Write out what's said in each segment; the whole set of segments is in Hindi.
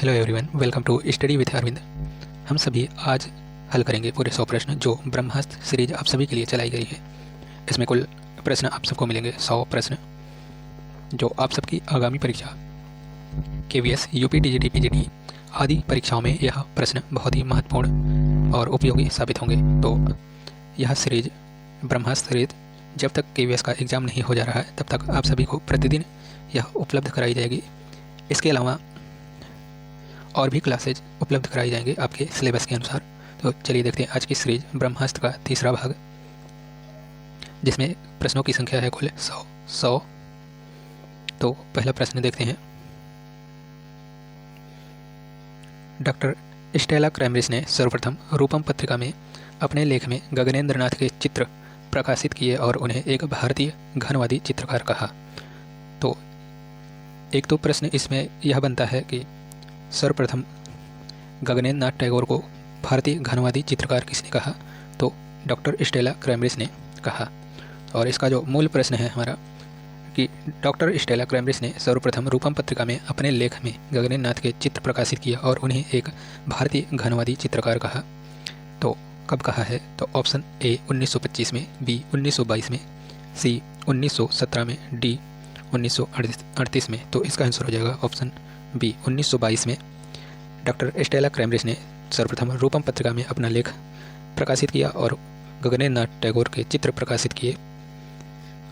Hello everyone, welcome to study with Arvind. हम सभी आज हल करेंगे पूरे 100 प्रश्न जो ब्रह्मास्त्र सीरीज आप सभी के लिए चलाई गई है। इसमें कुल प्रश्न आप सबको मिलेंगे 100 प्रश्न जो आप सबकी आगामी परीक्षा KVS, UP, TGT, PGT आदि परीक्षाओं में यह प्रश्न बहुत ही महत्वपूर्ण और उपयोगी साबित होंगे। तो यह सीरीज ब्रह्मास्त्र सीरीज जब तक KVS का एग्ज़ाम नहीं हो जा रहा है तब तक आप सभी को प्रतिदिन यह उपलब्ध कराई जाएगी। इसके अलावा और भी क्लासेज उपलब्ध कराई जाएंगे आपके सिलेबस के अनुसार। तो चलिए देखते हैं आज की सीरीज ब्रह्मास्त्र का तीसरा भाग, जिसमें प्रश्नों की संख्या है कुल 100। तो पहला प्रश्न देखते हैं। डॉक्टर स्टेला क्रैमरिस ने सर्वप्रथम रूपम पत्रिका में अपने लेख में गगनेंद्र नाथ के चित्र प्रकाशित किए और उन्हें एक भारतीय घनवादी चित्रकार कहा। तो एक तो प्रश्न इसमें यह बनता है कि सर्वप्रथम गगनेंद्र नाथ टैगोर को भारतीय घनवादी चित्रकार किसने कहा? तो डॉक्टर स्टेला क्रैमरिस ने कहा। और इसका जो मूल प्रश्न है हमारा कि डॉक्टर स्टेला क्रैमरिस ने सर्वप्रथम रूपम पत्रिका में अपने लेख में गगनेंद्र नाथ के चित्र प्रकाशित किए और उन्हें एक भारतीय घनवादी चित्रकार कहा। तो कब कहा है? तो ऑप्शन ए 1925 में, बी 1922 में, सी 1917 में, डी 1938 में। तो इसका आंसर हो जाएगा ऑप्शन बी 1922 में। डॉक्टर स्टेला क्रैमरिस ने सर्वप्रथम रूपम पत्रिका में अपना लेख प्रकाशित किया और गगनेंद्र नाथ टैगोर के चित्र प्रकाशित किए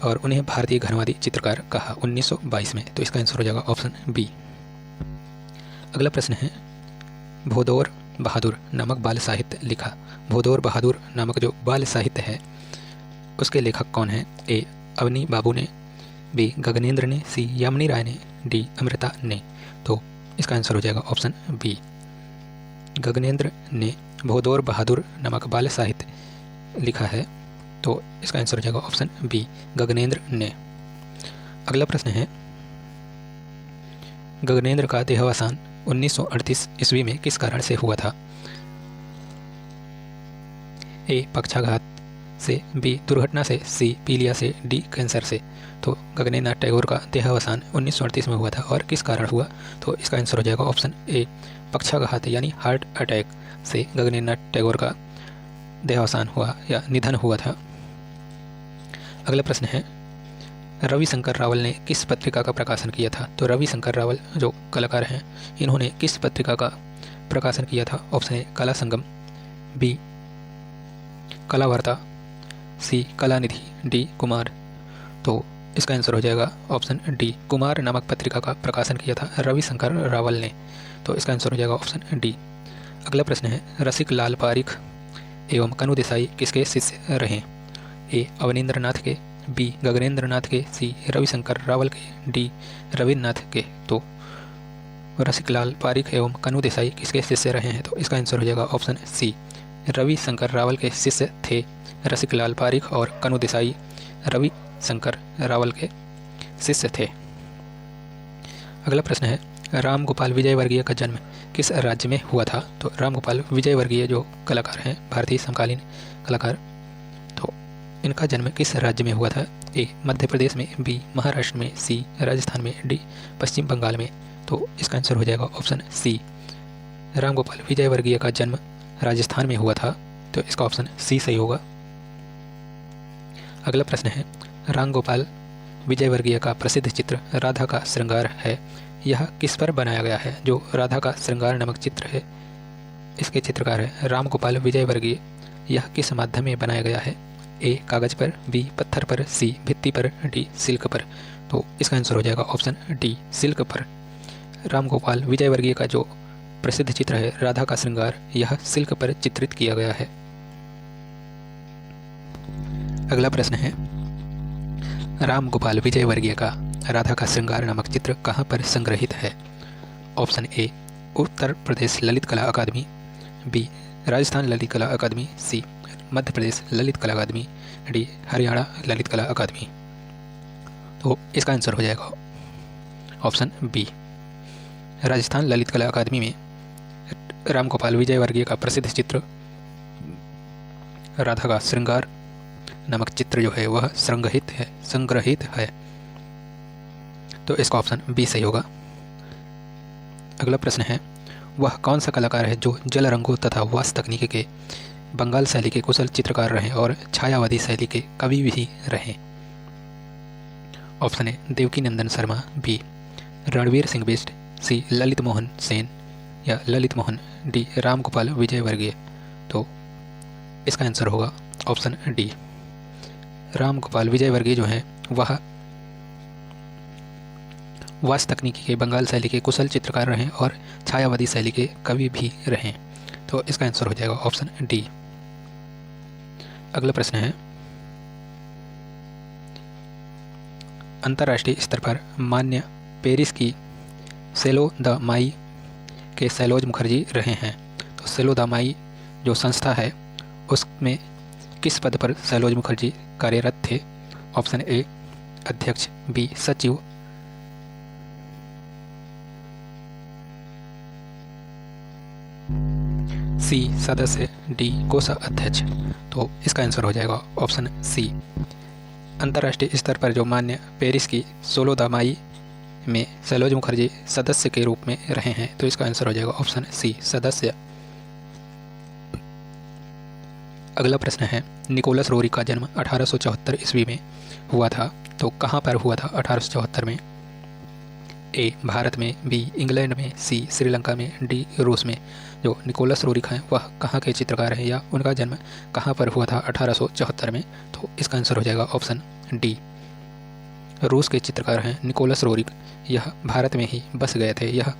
और उन्हें भारतीय घनवादी चित्रकार कहा 1922 में। तो इसका आंसर हो जाएगा ऑप्शन बी। अगला प्रश्न है, भोदौर बहादुर नामक बाल साहित्य लिखा। भोदौर बहादुर नामक जो बाल साहित्य है उसके लेखक कौन है? ए अवनी बाबू ने, बी गगनेंद्र ने, सी यामिनी राय ने, डी अमृता ने। तो इसका आंसर हो जाएगा ऑप्शन बी, गगनेंद्र ने भोदौर बहादुर नामक बाल साहित्य लिखा है। तो इसका आंसर हो जाएगा ऑप्शन बी, गगनेंद्र ने। अगला प्रश्न है, गगनेंद्र का देहावसान 1938 ईस्वी में किस कारण से हुआ था? ए पक्षाघात से, बी दुर्घटना से, सी पीलिया से, डी कैंसर से। तो गगनेंद्र नाथ टैगोर का देहावसान 1938 में हुआ था और किस कारण हुआ? तो इसका आंसर हो जाएगा ऑप्शन ए, पक्षाघात यानी हार्ट अटैक से गगनेंद्र नाथ टैगोर का देहावसान हुआ या निधन हुआ था। अगला प्रश्न है, रविशंकर रावल ने किस पत्रिका का प्रकाशन किया था? तो रविशंकर रावल जो कलाकार हैं इन्होंने किस पत्रिका का प्रकाशन किया था? ऑप्शन ए कला संगम, बी कला वार्ता, सी कला निधि, डी कुमार। तो इसका आंसर हो जाएगा ऑप्शन डी, कुमार नामक पत्रिका का प्रकाशन किया था रविशंकर रावल ने। तो इसका आंसर हो जाएगा ऑप्शन डी। अगला प्रश्न है, रसिक लाल पारिख एवं कनु देसाई किसके शिष्य रहे? ए अवनींद्र नाथ के, बी गगनेंद्र नाथ के, सी रविशंकर रावल के, डी रविन्द्रनाथ के। तो रसिक लाल पारिख एवं कनु देसाई किसके शिष्य रहे हैं? तो इसका आंसर हो जाएगा ऑप्शन सी, रविशंकर रावल के शिष्य थे रसिक लाल पारिख और कनु देसाई रविशंकर रावल के शिष्य थे। अगला प्रश्न है, राम गोपाल विजयवर्गीय का जन्म किस राज्य में हुआ था? तो राम गोपाल विजयवर्गीय जो कलाकार हैं, भारतीय समकालीन कलाकार, तो इनका जन्म किस राज्य में हुआ था? ए मध्य प्रदेश में, बी महाराष्ट्र में, सी राजस्थान में, डी पश्चिम बंगाल में। तो इसका आंसर हो जाएगा ऑप्शन सी, राम गोपाल विजयवर्गीय का जन्म राजस्थान में हुआ था। तो इसका ऑप्शन सी सही होगा। अगला प्रश्न है, राम गोपाल विजयवर्गीय का प्रसिद्ध चित्र राधा का श्रृंगार है, यह किस पर बनाया गया है? जो राधा का श्रृंगार नामक चित्र है इसके चित्रकार है राम गोपाल विजयवर्गीय। यह किस माध्यम में बनाया गया है? ए कागज पर, बी पत्थर पर, सी भित्ति पर, डी सिल्क पर। तो इसका आंसर हो जाएगा ऑप्शन डी, सिल्क पर। राम गोपाल विजयवर्गीय का जो प्रसिद्ध चित्र है राधा का श्रृंगार, यह सिल्क पर चित्रित किया गया है। अगला प्रश्न है, राम गोपाल विजयवर्गीय का राधा का श्रृंगार नामक चित्र कहाँ पर संग्रहित है? ऑप्शन ए उत्तर प्रदेश ललित कला अकादमी, बी राजस्थान ललित कला अकादमी, सी मध्य प्रदेश ललित कला अकादमी, डी हरियाणा ललित कला अकादमी। तो इसका आंसर हो जाएगा ऑप्शन बी, राजस्थान ललित कला अकादमी में राम गोपाल विजयवर्गीय का प्रसिद्ध चित्र राधा का श्रृंगार नामक चित्र जो है वह संग्रहित है। तो इसका ऑप्शन बी सही होगा। अगला प्रश्न है, वह कौन सा कलाकार है जो जल रंगों तथा वास्तु तकनीक के बंगाल शैली के कुशल चित्रकार रहे और छायावादी शैली के कवि भी रहे? Option A Devaki Nandan Sharma, B Ranveer Singh Bisht, C Lalit Mohan Sen या ललित मोहन, डी रामगोपाल विजयवर्गीय। तो इसका आंसर होगा ऑप्शन डी, रामगोपाल विजयवर्गीय जो हैं वह वास्तु तकनीकी के बंगाल शैली के कुशल चित्रकार रहे और छायावादी शैली के कवि भी रहे। तो इसका आंसर हो जाएगा ऑप्शन डी। अगला प्रश्न है, अंतर्राष्ट्रीय स्तर पर मान्य पेरिस की सेलो द माई के सैलोज मुखर्जी रहे हैं। तो सेलो द माई जो संस्था है उसमें किस पद पर सैलोज मुखर्जी कार्यरत थे? ऑप्शन ए अध्यक्ष, बी सचिव, सी सदस्य, डी कोषाध्यक्ष। तो इसका आंसर हो जाएगा ऑप्शन सी। अंतर्राष्ट्रीय स्तर पर जो मान्य पेरिस की सोलो द माई में सैलोज मुखर्जी सदस्य के रूप में रहे हैं, तो इसका आंसर हो जाएगा ऑप्शन सी सदस्य। अगला प्रश्न है, निकोलस रोरी का जन्म 1874 ईस्वी में हुआ था। तो कहाँ पर हुआ था 1874 में? ए भारत में, बी इंग्लैंड में, सी श्रीलंका में, डी रूस में। जो निकोलस रोरी हैं वह कहाँ के चित्रकार हैं या उनका जन्म कहाँ पर हुआ था 1874 में? तो इसका आंसर हो जाएगा ऑप्शन डी, रूस के चित्रकार हैं निकोलस रोरिक। यह भारत में ही बस गए थे। यह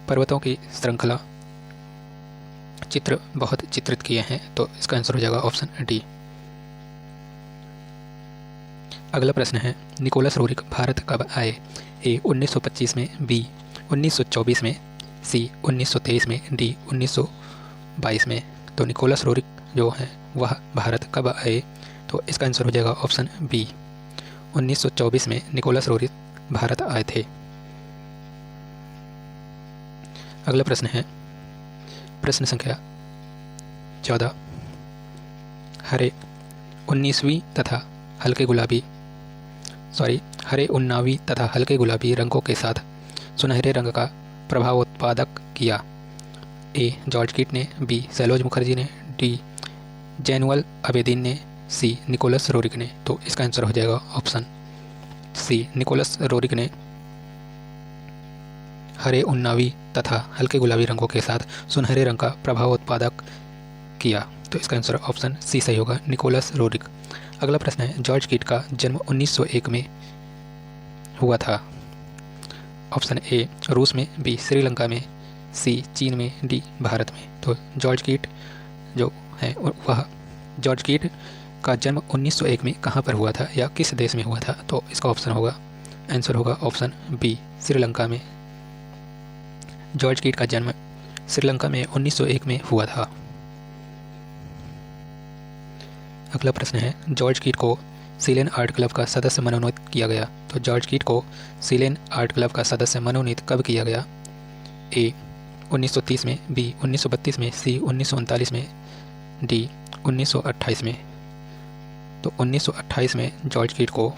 पर्वतों की श्रृंखला चित्र बहुत चित्रित किए हैं। तो इसका आंसर हो जाएगा ऑप्शन डी। अगला प्रश्न है, निकोलस रोरिक भारत कब आए? ए 1925 में, बी 1924 में, सी 1923 में, डी 1922 में। तो निकोलस रोरिक जो हैं वह भारत कब आए? तो इसका आंसर हो जाएगा ऑप्शन बी, 1924 में निकोलस रोरिक भारत आए थे। अगला प्रश्न है, प्रश्न संख्या 14, हरे उन्नावी तथा हल्के गुलाबी रंगों के साथ सुनहरे रंग का प्रभाव उत्पादक किया? ए जॉर्ज कीट ने, बी सैलोज मुखर्जी ने, डी जैनुअल आबेदीन ने, सी निकोलस रोरिक ने। तो इसका आंसर हो जाएगा ऑप्शन सी, निकोलस रोरिक ने हरे उन्नावी तथा हल्के गुलाबी रंगों के साथ सुनहरे रंग का प्रभाव उत्पादक किया। तो इसका आंसर ऑप्शन सी सही होगा, निकोलस रोरिक। अगला प्रश्न है, जॉर्ज कीट का जन्म 1901 में हुआ था। ऑप्शन ए रूस में, बी श्रीलंका में, सी चीन में, डी भारत में। तो जॉर्ज कीट जो है वह जॉर्ज कीट का जन्म 1901 में कहाँ पर हुआ था या किस देश में हुआ था? तो इसका ऑप्शन होगा, आंसर होगा ऑप्शन बी, श्रीलंका में। जॉर्ज कीट का जन्म श्रीलंका में 1901 में हुआ था। अगला प्रश्न है, जॉर्ज कीट को सीलेन आर्ट क्लब का सदस्य मनोनीत किया गया। तो जॉर्ज कीट को सीलेन आर्ट क्लब का सदस्य मनोनीत कब किया गया? ए 1930 में, बी 1932 में, सी 1939 में, डी 1928 में। तो 1928 में जॉर्ज कीट को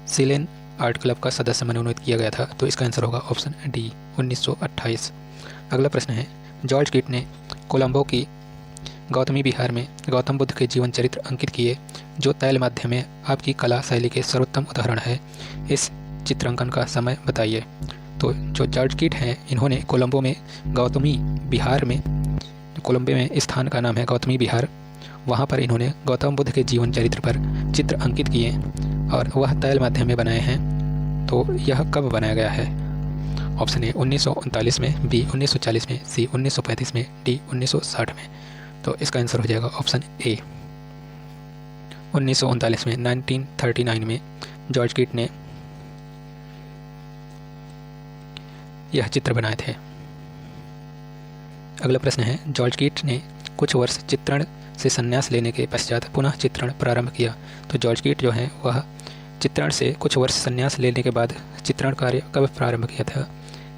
सीलेन आर्ट क्लब का सदस्य मनोनीत किया गया था। तो इसका आंसर होगा ऑप्शन डी, 1928। अगला प्रश्न है, जॉर्ज कीट ने कोलंबो की गौतमी विहार में गौतम बुद्ध के जीवन चरित्र अंकित किए, जो तैल माध्यम में आपकी कला शैली के सर्वोत्तम उदाहरण है। इस चित्रांकन का समय बताइए। तो जो जॉर्ज कीट हैं इन्होंने कोलंबो में गौतमी विहार में, कोलंबो में स्थान का नाम है गौतमी विहार, वहाँ पर इन्होंने गौतम बुद्ध के जीवन चरित्र पर चित्र अंकित किए और वह तैल माध्यम में बनाए हैं। तो यह कब बनाया गया है? ऑप्शन ए 1939 में, बी 1940 में, सी 1935 में, डी 1960 में। तो इसका आंसर हो जाएगा ऑप्शन ए, 1939 में, 1939 में जॉर्ज कीट ने यह चित्र बनाए थे। अगला प्रश्न है, जॉर्ज कीट ने कुछ वर्ष चित्रण से संन्यास लेने के पश्चात पुनः चित्रण प्रारंभ किया। तो जॉर्ज कीट जो है वह चित्रण से कुछ वर्ष संन्यास लेने के बाद चित्रण कार्य कब प्रारंभ किया था?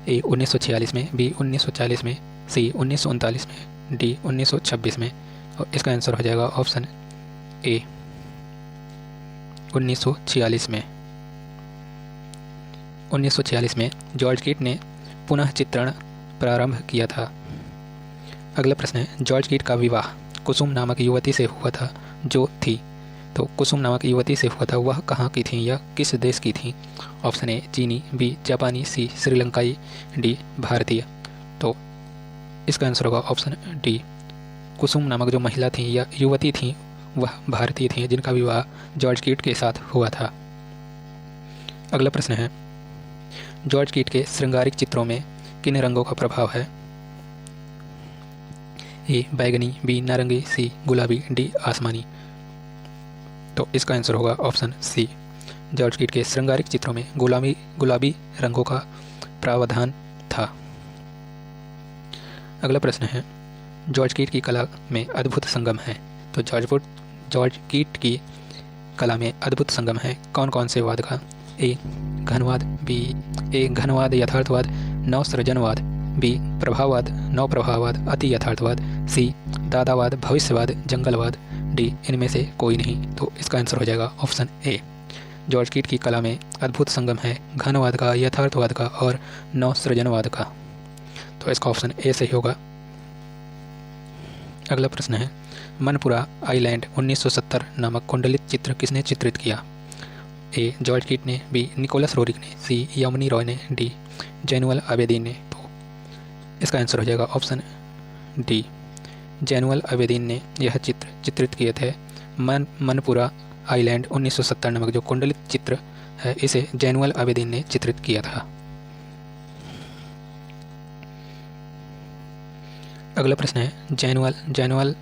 ए 1946 में, बी 1940 में, सी 1939 में, डी 1926 में। और इसका आंसर हो जाएगा ऑप्शन ए, 1946 में। 1946 में जॉर्ज कीट ने पुनः चित्रण प्रारंभ किया था। अगला प्रश्न है, जॉर्ज कीट का विवाह कुसुम नामक युवती से हुआ था जो थी। तो कुसुम नामक युवती से हुआ था, वह कहाँ की थी या किस देश की थी? ऑप्शन ए चीनी, बी जापानी, सी श्रीलंकाई, डी भारतीय। तो इसका आंसर होगा ऑप्शन डी। कुसुम नामक जो महिला थी या युवती थी वह भारतीय थी जिनका विवाह जॉर्ज कीट के साथ हुआ था। अगला प्रश्न है, जॉर्ज कीट के श्रृंगारिक चित्रों में किन रंगों का प्रभाव है? ए बैगनी, बी नारंगी, सी गुलाबी, डी आसमानी। तो इसका आंसर होगा ऑप्शन सी। जॉर्ज कीट के श्रृंगारिक चित्रों में गुलाबी रंगों का प्रावधान था। अगला प्रश्न है, जॉर्ज कीट की कला में अद्भुत संगम है। तो जॉर्ज कीट की कला में अद्भुत संगम है कौन कौन से वाद का? ए घनवाद, बी घनवाद यथार्थवाद, नव सृजनवाद, बी प्रभाववाद, नव प्रभाववाद, अति यथार्थवाद, सी दादावाद, भविष्यवाद, जंगलवाद, डी इनमें से कोई नहीं। तो इसका आंसर हो जाएगा ऑप्शन ए। जॉर्ज कीट की कला में अद्भुत संगम है घनवाद का, यथार्थवाद का और नव सृजनवाद का। तो इसका ऑप्शन ए सही होगा। अगला प्रश्न है, मनपुरा आइलैंड 1970 नामक कुंडलित चित्र किसने चित्रित किया? ए जॉर्ज कीट ने, बी निकोलस रोरिक ने, सी यामिनी रॉय ने, डी जैनुअल आबेदीन ने। तो इसका आंसर हो जाएगा ऑप्शन डी। जैनुअल आबेदीन ने यह चित्र चित्रित किए थे। मनपुरा आइलैंड 1970 नामक जो कुंडलित चित्र है इसे जैनुअल आबेदीन ने चित्रित किया था। अगला प्रश्न है, जैनुअल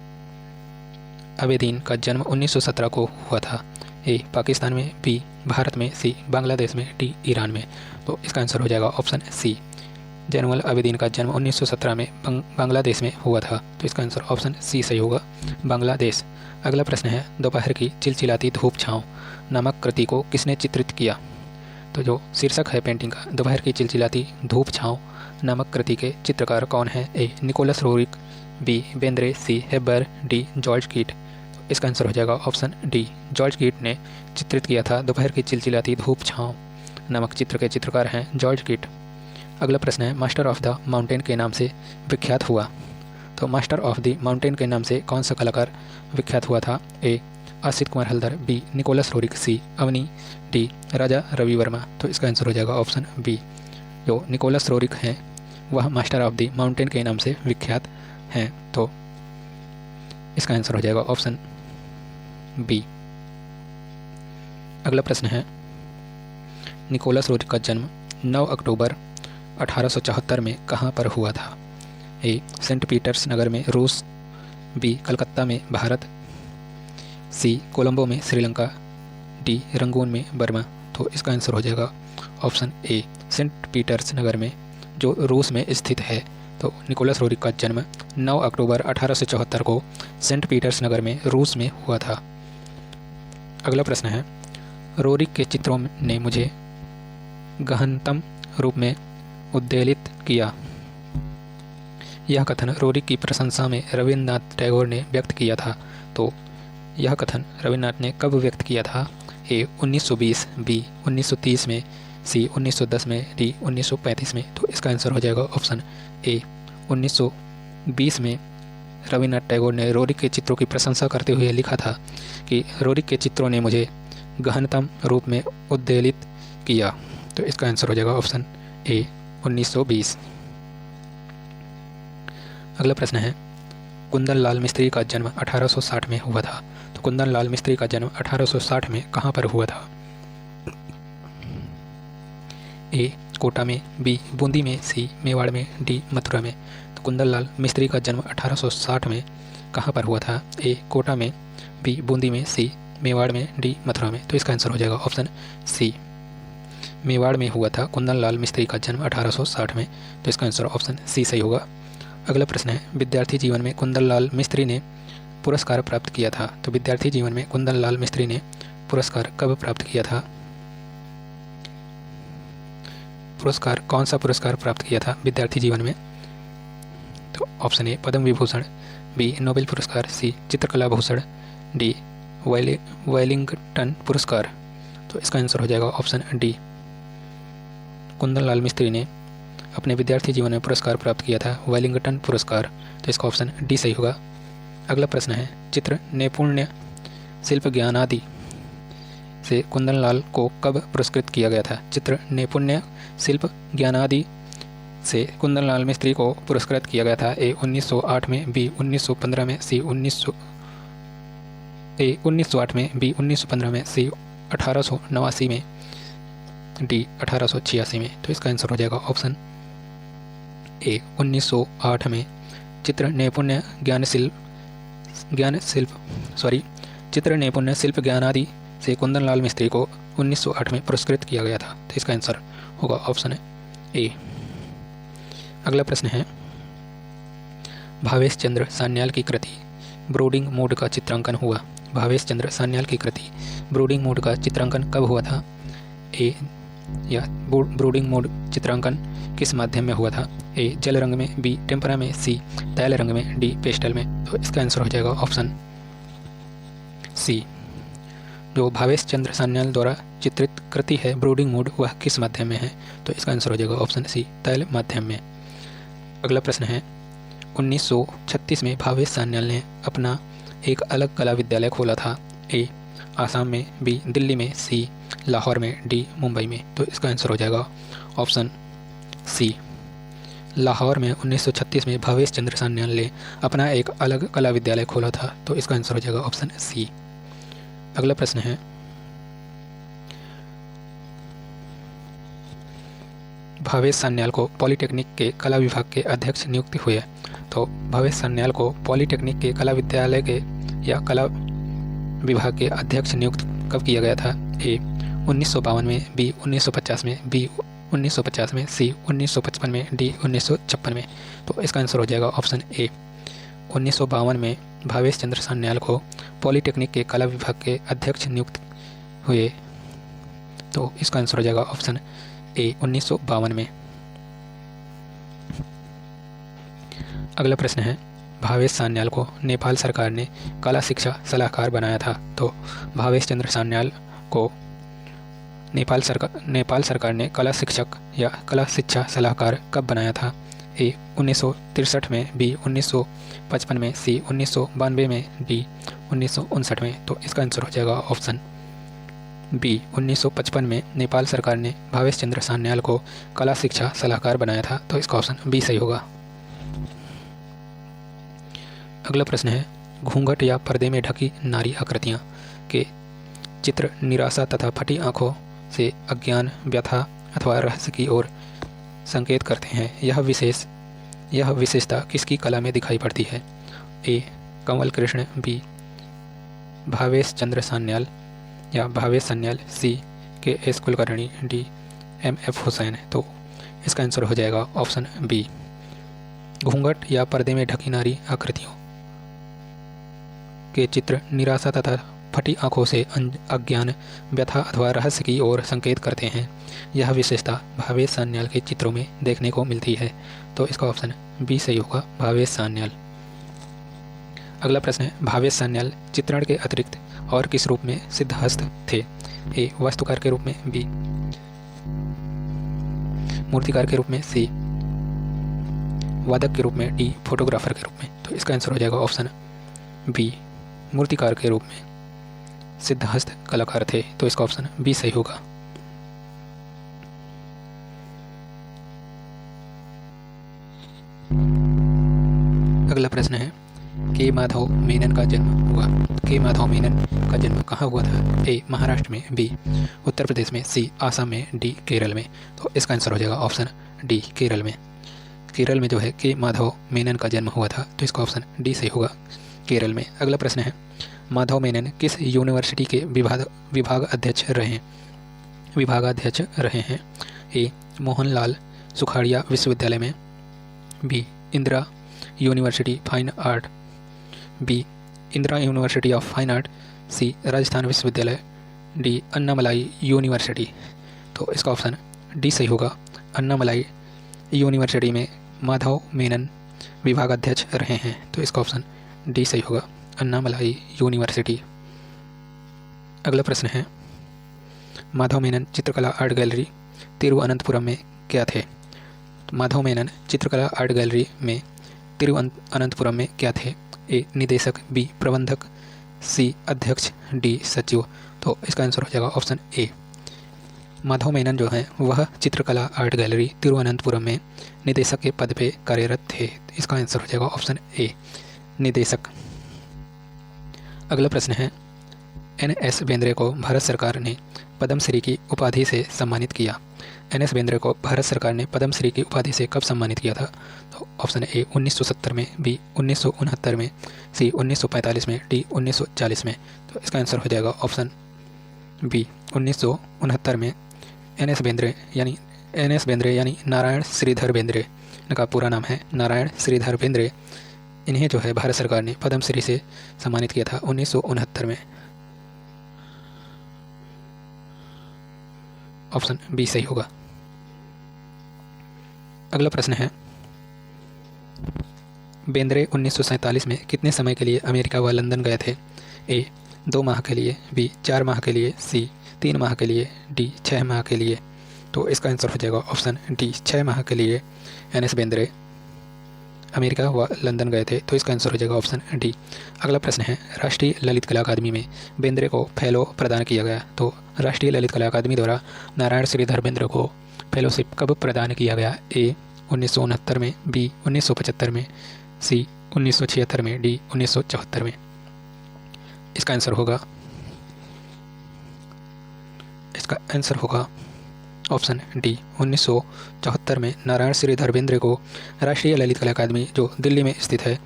आबेदीन का जन्म 1917 को हुआ था। ए पाकिस्तान में, बी भारत में, सी बांग्लादेश में, डी ईरान में। तो इसका आंसर हो जाएगा ऑप्शन सी। जैनुअल आबेदीन का जन्म 1917 में बांग्लादेश में हुआ था। तो इसका आंसर ऑप्शन सी सही होगा, बांग्लादेश। अगला प्रश्न है, दोपहर की चिलचिलाती धूप छाँव नामक कृति को किसने चित्रित किया? तो जो शीर्षक है पेंटिंग का, दोपहर की चिलचिलाती धूप छाँव नामक कृति के चित्रकार कौन है? ए निकोलस रोरिक, बी बेंद्रे, सी हेबर, डी जॉर्ज कीट। तो इसका आंसर हो जाएगा ऑप्शन डी। जॉर्ज कीट ने चित्रित किया था। दोपहर की चिलचिलाती धूप छाँव नामक चित्र के चित्रकार हैं जॉर्ज कीट। अगला प्रश्न है, मास्टर ऑफ द माउंटेन के नाम से विख्यात हुआ। तो मास्टर ऑफ द माउंटेन के नाम से कौन सा कलाकार विख्यात हुआ था? A Asit Kumar Haldar, B Nicholas Roerich, C Avani, D Raja Ravi Varma. तो इसका आंसर हो जाएगा ऑप्शन बी। जो निकोलस रोरिक हैं वह मास्टर ऑफ द माउंटेन के नाम से विख्यात हैं। तो इसका आंसर हो जाएगा ऑप्शन बी। अगला प्रश्न है, निकोलस रोरिक का जन्म 9 अक्टूबर 1874 में कहाँ पर हुआ था? ए सेंट पीटर्स नगर में रूस, बी कलकत्ता में भारत, सी कोलंबो में श्रीलंका, डी रंगून में बर्मा। तो इसका आंसर हो जाएगा ऑप्शन ए, सेंट पीटर्स नगर में जो रूस में स्थित है। तो निकोलस रोरिक का जन्म 9 अक्टूबर 1874 को सेंट पीटर्स नगर में रूस में हुआ था। अगला प्रश्न है, रोरिक के चित्रों ने मुझे गहनतम रूप में उद्वेलित किया। यह कथन रोरिक की प्रशंसा में रविन्द्रनाथ टैगोर ने व्यक्त किया था। तो यह कथन रविन्द्रनाथ ने कब व्यक्त किया था? ए 1920, बी 1930 में, सी 1910 में, डी 1935 में। तो इसका आंसर हो जाएगा ऑप्शन ए 1920 में रविन्द्रनाथ टैगोर ने रोरिक के चित्रों की प्रशंसा करते हुए लिखा था कि रोरिक के चित्रों ने मुझे गहनतम रूप में उद्वेलित किया। तो इसका आंसर हो जाएगा ऑप्शन ए 1920। अगला प्रश्न है, कुंदन लाल मिस्त्री का जन्म 1860 में हुआ था। तो कुंदन लाल मिस्त्री का जन्म 1860 में कहाँ पर हुआ था? ए कोटा में, बी बूंदी में, सी मेवाड़ में, डी मथुरा में। तो कुंदन लाल मिस्त्री का जन्म 1860 में कहाँ पर हुआ था? ए कोटा में, बी बूंदी में, सी मेवाड़ में, डी मथुरा में। तो इसका आंसर हो जाएगा ऑप्शन सी, मेवाड़ में हुआ था कुंदन लाल मिस्त्री का जन्म 1860 में। तो इसका आंसर ऑप्शन सी सही होगा। अगला प्रश्न है, विद्यार्थी जीवन में कुंदन लाल मिस्त्री ने पुरस्कार प्राप्त किया था। तो विद्यार्थी जीवन में कुंदन लाल मिस्त्री ने पुरस्कार कब प्राप्त किया था? पुरस्कार कौन सा पुरस्कार प्राप्त किया था विद्यार्थी जीवन में? तो option A Padma Vibhushan, B Nobel पुरस्कार, सी चित्रकला भूषण, डी वेलिंगटन पुरस्कार। तो इसका आंसर हो जाएगा ऑप्शन डी। कुंदन लाल मिस्त्री ने अपने विद्यार्थी जीवन में पुरस्कार प्राप्त किया था? वेलिंगटन पुरस्कार। तो इसका ऑप्शन डी सही होगा। अगला प्रश्न है, चित्र नैपुण्य शिल्प ज्ञान आदि से कुंदनलाल को कब पुरस्कृत किया गया था? चित्र नैपुण्य शिल्प ज्ञान आदि से कुंदनलाल मिस्त्री को पुरस्कृत किया गया था? ए 1908 में, बी 1915 में, सी 1908 में, बी 1915 में, सी 1889 में, डी 1886 में। तो इसका आंसर हो जाएगा ऑप्शन ए 1908 में। चित्र नैपुण्य चित्र नैपुण्य शिल्प ज्ञान आदि से कुंदनलाल मिस्त्री को 1908 में पुरस्कृत किया गया था। तो इसका आंसर होगा ऑप्शन ए। अगला प्रश्न है, भावेश चंद्र सान्याल की कृति ब्रोडिंग मोड का चित्रांकन हुआ? भावेश चंद्र सान्याल की कृति ब्रोडिंग मोड का चित्रांकन कब हुआ था? ए या ब्रोडिंग मोड चित्रांकन किस माध्यम में हुआ था? ए जल रंग में, बी टेम्परा में, सी तैल रंग में, डी पेस्टल में। तो इसका आंसर हो जाएगा ऑप्शन सी। जो भावेश चंद्र सान्याल द्वारा चित्रित कृति है ब्रोडिंग मोड, वह किस माध्यम में है? तो इसका आंसर हो जाएगा ऑप्शन सी, तैल माध्यम में। अगला प्रश्न है, 1936 में भावेश सान्याल ने अपना एक अलग कला विद्यालय खोला था? ए आसाम में, बी दिल्ली में, सी लाहौर में, डी मुंबई में। तो इसका आंसर हो जाएगा ऑप्शन सी, लाहौर में 1936 में भावेश चंद्र सान्याल ने अपना एक अलग कला विद्यालय खोला था। तो इसका आंसर हो जाएगा ऑप्शन सी। अगला प्रश्न है, भावेश सान्याल को पॉलिटेक्निक के कला विभाग के अध्यक्ष नियुक्त हुए? तो भावेश सान्याल को पॉलिटेक्निक के कला विद्यालय के या कला विभाग के अध्यक्ष नियुक्त कब किया गया था? ए 1952 में, बी 1950 में, बी 1950 में, सी 1955 में, डी 1956 में। तो इसका आंसर हो जाएगा ऑप्शन ए 1952 में भावेश चंद्र सान्याल को पॉलिटेक्निक के कला विभाग के अध्यक्ष नियुक्त हुए। तो इसका आंसर हो जाएगा ऑप्शन ए 1952 में। अगला प्रश्न है, भावेश सान्याल को नेपाल सरकार ने कला शिक्षा सलाहकार बनाया था? तो भावेश चंद्र सान्याल को नेपाल सरकार ने कला शिक्षक या कला शिक्षा सलाहकार कब बनाया था? ए 1963 में, बी 1955 में, सी 1992 में, डी 1959 में। तो इसका आंसर हो जाएगा ऑप्शन बी 1955 में नेपाल सरकार ने भावेश चंद्र सान्याल को कला शिक्षा सलाहकार बनाया था। तो इसका ऑप्शन बी सही होगा। अगला प्रश्न है, घूंघट या पर्दे में ढकी नारी आकृतियाँ के चित्र निराशा तथा फटी आँखों से अज्ञान, व्यथा अथवा रहस्य की ओर संकेत करते हैं। यह विशेषता किसकी कला में दिखाई पड़ती है? ए कंवल कृष्ण, बी भावेश चंद्र सान्याल या भावेश सान्याल, सी के S Kulkarni, D MF. Hussain. तो इसका आंसर हो जाएगा ऑप्शन बी। घूंघट या पर्दे में ढकी नारी आकृतियों के चित्र निराशा तथा फटी आंखों से अज्ञान, व्यथा अथवा रहस्य की ओर संकेत करते हैं। यह विशेषता भावेश सान्याल के चित्रों में देखने को मिलती है। तो इसका ऑप्शन बी सही होगा, भावेश सान्याल। अगला प्रश्न है, भावेश सान्याल चित्रण के अतिरिक्त और किस रूप में सिद्धहस्त थे? ए वास्तुकार के रूप में, बी मूर्तिकार के रूप में, सी वादक के रूप में, डी फोटोग्राफर के रूप में। तो इसका आंसर हो जाएगा ऑप्शन बी, मूर्तिकार के रूप में सिद्धहस्त कलाकार थे। तो इसका ऑप्शन बी सही होगा। अगला प्रश्न है, के माधव मेनन का जन्म हुआ? के माधव मेनन का जन्म कहाँ हुआ था? ए महाराष्ट्र में, बी उत्तर प्रदेश में, सी आसाम में, डी केरल में। तो इसका आंसर हो जाएगा ऑप्शन डी, केरल में। केरल में जो है के माधव मेनन का जन्म हुआ था। तो इसका ऑप्शन डी सही होगा, केरल में। अगला प्रश्न है, माधव मेनन किस यूनिवर्सिटी के विभागाध्यक्ष रहे हैं? ए मोहनलाल सुखाड़िया विश्वविद्यालय में, B Indira university fine art, B Indira university of fine art, C Rajasthan विश्वविद्यालय, डी अन्नामलाई यूनिवर्सिटी। तो इसका ऑप्शन डी सही होगा, अन्नामलाई यूनिवर्सिटी में माधव मेनन विभागाध्यक्ष रहे हैं। तो इसका ऑप्शन डी सही होगा, अन्नामलाई यूनिवर्सिटी। अगला प्रश्न है, माधव मेनन चित्रकला आर्ट गैलरी तिरुवनंतपुरम में क्या थे? तो माधव मेनन चित्रकला आर्ट गैलरी में तिरुवनंतपुरम में क्या थे? ए निदेशक, बी प्रबंधक, सी अध्यक्ष, डी सचिव। तो इसका आंसर हो जाएगा ऑप्शन ए। माधव मेनन जो हैं वह चित्रकला आर्ट गैलरी तिरुवनंतपुरम में निदेशक के पद पे कार्यरत थे। इसका आंसर हो जाएगा ऑप्शन ए, निदेशक। अगला प्रश्न है, एन.एस. बेंद्रे को भारत सरकार ने पद्मश्री की उपाधि से सम्मानित किया। एन.एस. बेंद्रे को भारत सरकार ने पद्मश्री की उपाधि से कब सम्मानित किया था? तो ऑप्शन ए 1970 में, बी 1969 में, सी 1945 में, डी 1940 में। तो इसका आंसर हो जाएगा ऑप्शन बी 1969 में। एन.एस. बेंद्रे यानी नारायण श्रीधर बेंद्रे, इनका पूरा नाम है नारायण श्रीधर बेंद्रे। इन्हें जो है भारत सरकार ने पद्मश्री से सम्मानित किया था 1969 में। ऑप्शन बी सही होगा। अगला प्रश्न है, बेंद्रे 1947 में कितने समय के लिए अमेरिका व लंदन गए थे? ए 2 माह के लिए, बी 4 माह के लिए, सी 3 माह के लिए, डी 6 माह के लिए। तो इसका आंसर हो जाएगा ऑप्शन डी 6 माह के लिए एन.एस. बेंद्रे अमेरिका व लंदन गए थे। तो इसका आंसर हो जाएगा ऑप्शन डी। अगला प्रश्न है, राष्ट्रीय ललित कला अकादमी में बेंद्रे को फेलो प्रदान किया गया। तो राष्ट्रीय ललित कला अकादमी द्वारा नारायण श्रीधर बेंद्रे को फेलोशिप कब प्रदान किया गया? ए 1969 में, बी 1975 में, सी 1976 में, डी 1974 में। इसका आंसर होगा ऑप्शन डी 1974 में नारायण श्रीधर बेंद्रे को राष्ट्रीय ललित कला अकादमी जो दिल्ली में स्थित है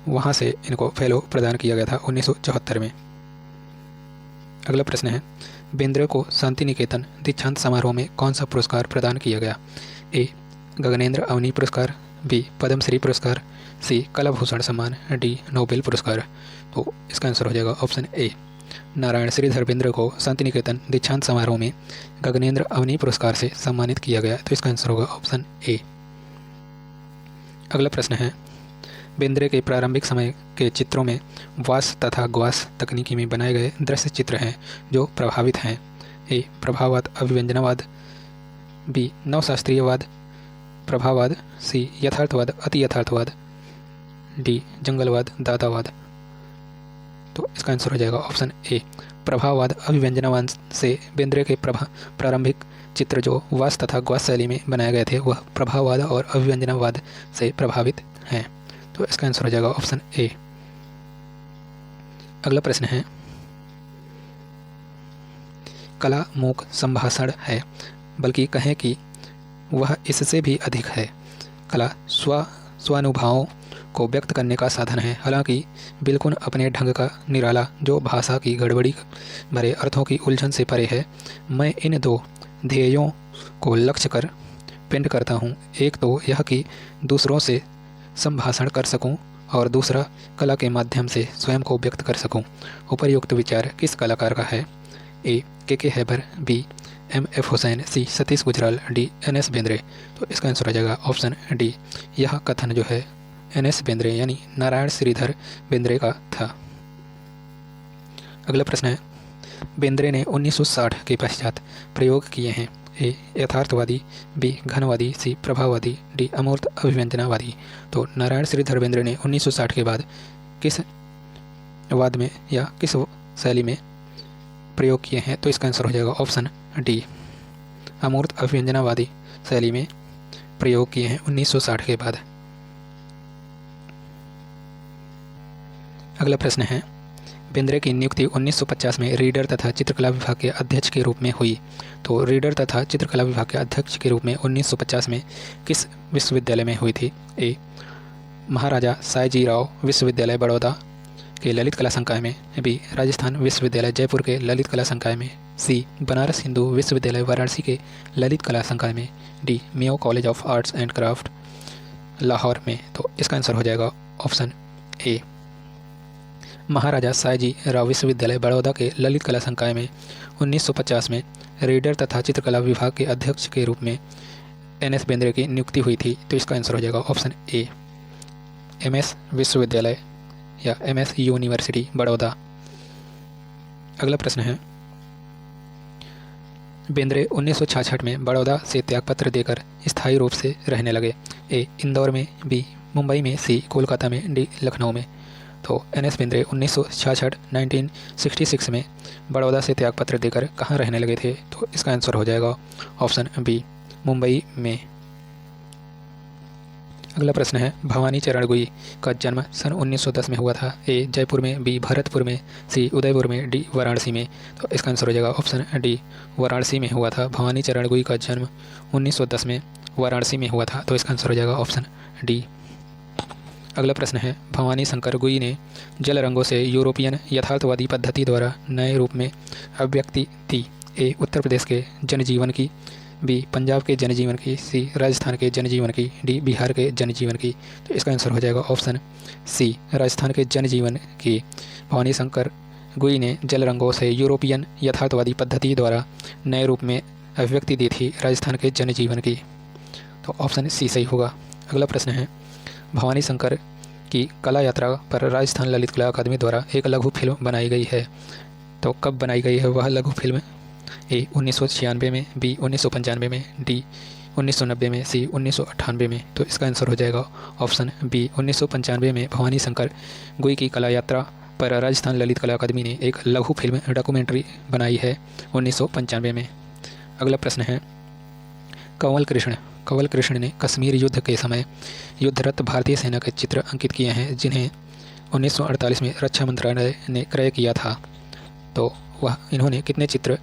वहाँ से इनको फेलो प्रदान किया गया था 1974 में। अगला प्रश्न है, बेंद्रे को शांति निकेतन दीक्षांत समारोह में कौन सा पुरस्कार प्रदान किया गया? ए गगनेंद्र अवनी पुरस्कार, बी पद्मश्री पुरस्कार, सी कला भूषण सम्मान, डी नोबेल पुरस्कार। तो इसका आंसर हो जाएगा ऑप्शन ए, नारायण श्रीधर बेंद्रे को शांति निकेतन दीक्षांत समारोह में गगनेंद्र अवनी पुरस्कार से सम्मानित किया गया। तो इसका आंसर होगा ऑप्शन ए। अगला प्रश्न है, बेंद्रे के प्रारंभिक समय के चित्रों में वास तथा ग्वास तकनीकी में बनाए गए दृश्य चित्र हैं जो प्रभावित हैं। ए प्रभाववाद अभिव्यंजनावाद, बी नवशास्त्रीयवाद प्रभाववाद, सी यथार्थवाद अति यथार्थवाद, डी जंगलवाद दातावाद। तो इसका आंसर हो जाएगा ऑप्शन ए, प्रभाववाद अभिव्यंजनावाद से बेंद्रे के प्रारंभिक चित्र जो वास तथा ग्वास शैली में बनाए गए थे वह प्रभाववाद और अभिव्यंजनावाद से प्रभावित हैं। तो इसका आंसर हो जाएगा ऑप्शन ए। अगला प्रश्न है, कला मूक संभाषण है, बल्कि कहें कि वह इससे भी अधिक है। कला स्वानुभवों को व्यक्त करने का साधन है, हालांकि बिल्कुल अपने ढंग का निराला जो भाषा की गड़बड़ी भरे अर्थों की उलझन से परे है। मैं इन 2 ध्येयों को लक्ष्य कर पेंट करता हूँ, एक तो यह कि दूसरों से संभाषण कर सकूँ और दूसरा कला के माध्यम से स्वयं को व्यक्त कर सकूँ। उपर्युक्त विचार किस कलाकार का है? ए के हैबर, बी M.F. हुसैन, सी सतीश गुजराल, डी N.S. बेंद्रे। तो इसका आंसर हो जाएगा ऑप्शन डी। यह कथन जो है N.S. बेंद्रे यानी नारायण श्रीधर बेंद्रे का था। अगला प्रश्न है, बेंद्रे ने 1960 के पश्चात प्रयोग किए हैं। ए यथार्थवादी, बी घनवादी, सी प्रभाववादी, डी अमूर्त अभिव्यंजनावादी। तो नारायण श्रीधर बेंद्रे ने 1960 के बाद किस वाद में या किस शैली में प्रयोग किए हैं? तो इसका आंसर हो जाएगा ऑप्शन डी, अमूर्त अभिव्यंजनावादी शैली में प्रयोग किए हैं 1960 के बाद। अगला प्रश्न है, बेंद्रे की नियुक्ति 1950 में रीडर तथा चित्रकला विभाग के अध्यक्ष के रूप में हुई। तो रीडर तथा चित्रकला विभाग के अध्यक्ष के रूप में 1950 में किस विश्वविद्यालय में हुई थी? ए महाराजा सायजीराव विश्वविद्यालय बड़ौदा के ललित कला संकाय में, बी राजस्थान विश्वविद्यालय जयपुर के ललित कला संकाय में, सी बनारस हिंदू विश्वविद्यालय वाराणसी के ललित कला संकाय में, D Mayo college of arts and craft Lahore में। तो इसका आंसर हो जाएगा ऑप्शन ए, महाराजा सायजी राव विश्वविद्यालय बड़ौदा के ललित कला संकाय में 1950 में रीडर तथा चित्रकला विभाग के अध्यक्ष के रूप में N.S. बेंद्रे की नियुक्ति हुई थी। तो इसका आंसर हो जाएगा ऑप्शन ए, MS विश्वविद्यालय या MS यूनिवर्सिटी बड़ौदा। अगला प्रश्न है, बेंद्रे 1966 में बड़ौदा से त्यागपत्र देकर स्थायी रूप से रहने लगे। ए. इंदौर में, बी. मुंबई में, सी. कोलकाता में, डी. लखनऊ में। तो एन.एस. बेंद्रे 1966 में बड़ौदा से त्यागपत्र देकर कहाँ रहने लगे थे? तो इसका आंसर हो जाएगा ऑप्शन बी, मुंबई में। अगला प्रश्न है, भवानी चरण गुई का जन्म सन 1910 में हुआ था। ए. जयपुर में, बी. भरतपुर में, सी. उदयपुर में, डी. वाराणसी में। तो इसका आंसर हो जाएगा ऑप्शन डी, वाराणसी में हुआ था। भवानी चरण गुई का जन्म 1910 में वाराणसी में हुआ था। तो इसका आंसर हो जाएगा ऑप्शन डी। अगला प्रश्न है, भवानी शंकर गुई ने जल रंगों से यूरोपियन यथार्थवादी पद्धति द्वारा नए रूप में अभिव्यक्ति दी। ए. उत्तर प्रदेश के जनजीवन की, बी. पंजाब के जनजीवन की, सी. राजस्थान के जनजीवन की, डी. बिहार के जनजीवन की। तो इसका आंसर हो जाएगा ऑप्शन सी, राजस्थान के जनजीवन की। भवानी शंकर गुई ने जल रंगों से यूरोपियन यथार्थवादी पद्धति द्वारा नए रूप में अभिव्यक्ति दी थी राजस्थान के जनजीवन की। तो ऑप्शन सी सही होगा। अगला प्रश्न है, भवानी शंकर की कला यात्रा पर राजस्थान ललित कला अकादमी द्वारा एक लघु फिल्म बनाई गई है। तो कब बनाई गई है वह लघु फिल्म? ए. 1996 में, बी. 1995 में, डी. 1990 में, सी. 1998 में। तो इसका आंसर हो जाएगा ऑप्शन बी, 1995 में भवानी शंकर गुई की कला यात्रा पर राजस्थान ललित कला अकादमी ने एक लघु फिल्म डॉक्यूमेंट्री बनाई है 1995 में। अगला प्रश्न है, कंवल कृष्ण ने कश्मीर युद्ध के समय युद्धरत भारतीय सेना के चित्र अंकित किए हैं जिन्हें 1948 में रक्षा मंत्रालय ने क्रय किया था। तो वह इन्होंने कितने चित्र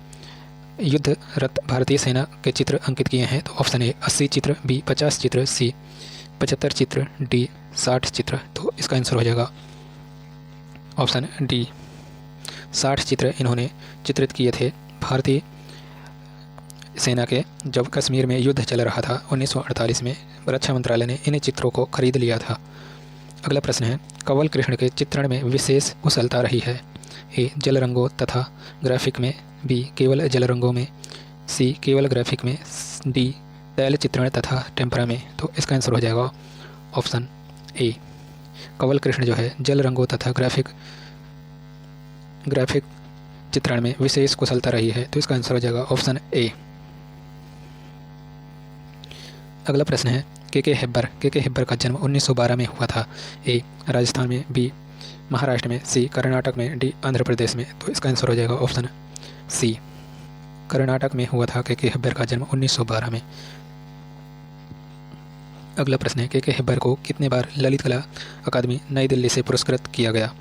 युद्धरत भारतीय सेना के चित्र अंकित किए हैं? तो ऑप्शन ए 80 चित्र, बी 50 चित्र, सी 75 चित्र, डी 60 चित्र। तो इसका आंसर हो जाएगा ऑप्शन डी, 60 चित्र इन्होंने चित्रित किए थे भारतीय सेना के। जब कश्मीर में युद्ध चल रहा था 1948 में, रक्षा मंत्रालय ने इन चित्रों को खरीद लिया था। अगला प्रश्न है, कंवल कृष्ण के चित्रण में विशेष कुशलता रही है। ए. जल रंगों तथा ग्राफिक में, बी. केवल जल रंगों में, सी. केवल ग्राफिक में, डी. तैल चित्रण तथा टेम्परा में। तो इसका आंसर हो जाएगा ऑप्शन ए, कंवल कृष्ण जो है जल रंगों तथा ग्राफिक चित्रण में विशेष कुशलता रही है। तो इसका आंसर हो जाएगा ऑप्शन ए। अगला प्रश्न है, के हेब्बर का जन्म 1912 में हुआ था। ए. राजस्थान में, बी. महाराष्ट्र में, सी. कर्नाटक में, डी. आंध्र प्रदेश में। तो इसका आंसर हो जाएगा ऑप्शन सी, कर्नाटक में हुआ था के हेब्बर का जन्म 1912 में। अगला प्रश्न है, के हेब्बर को कितने बार ललित कला अकादमी नई दिल्ली से पुरस्कृत किया गया?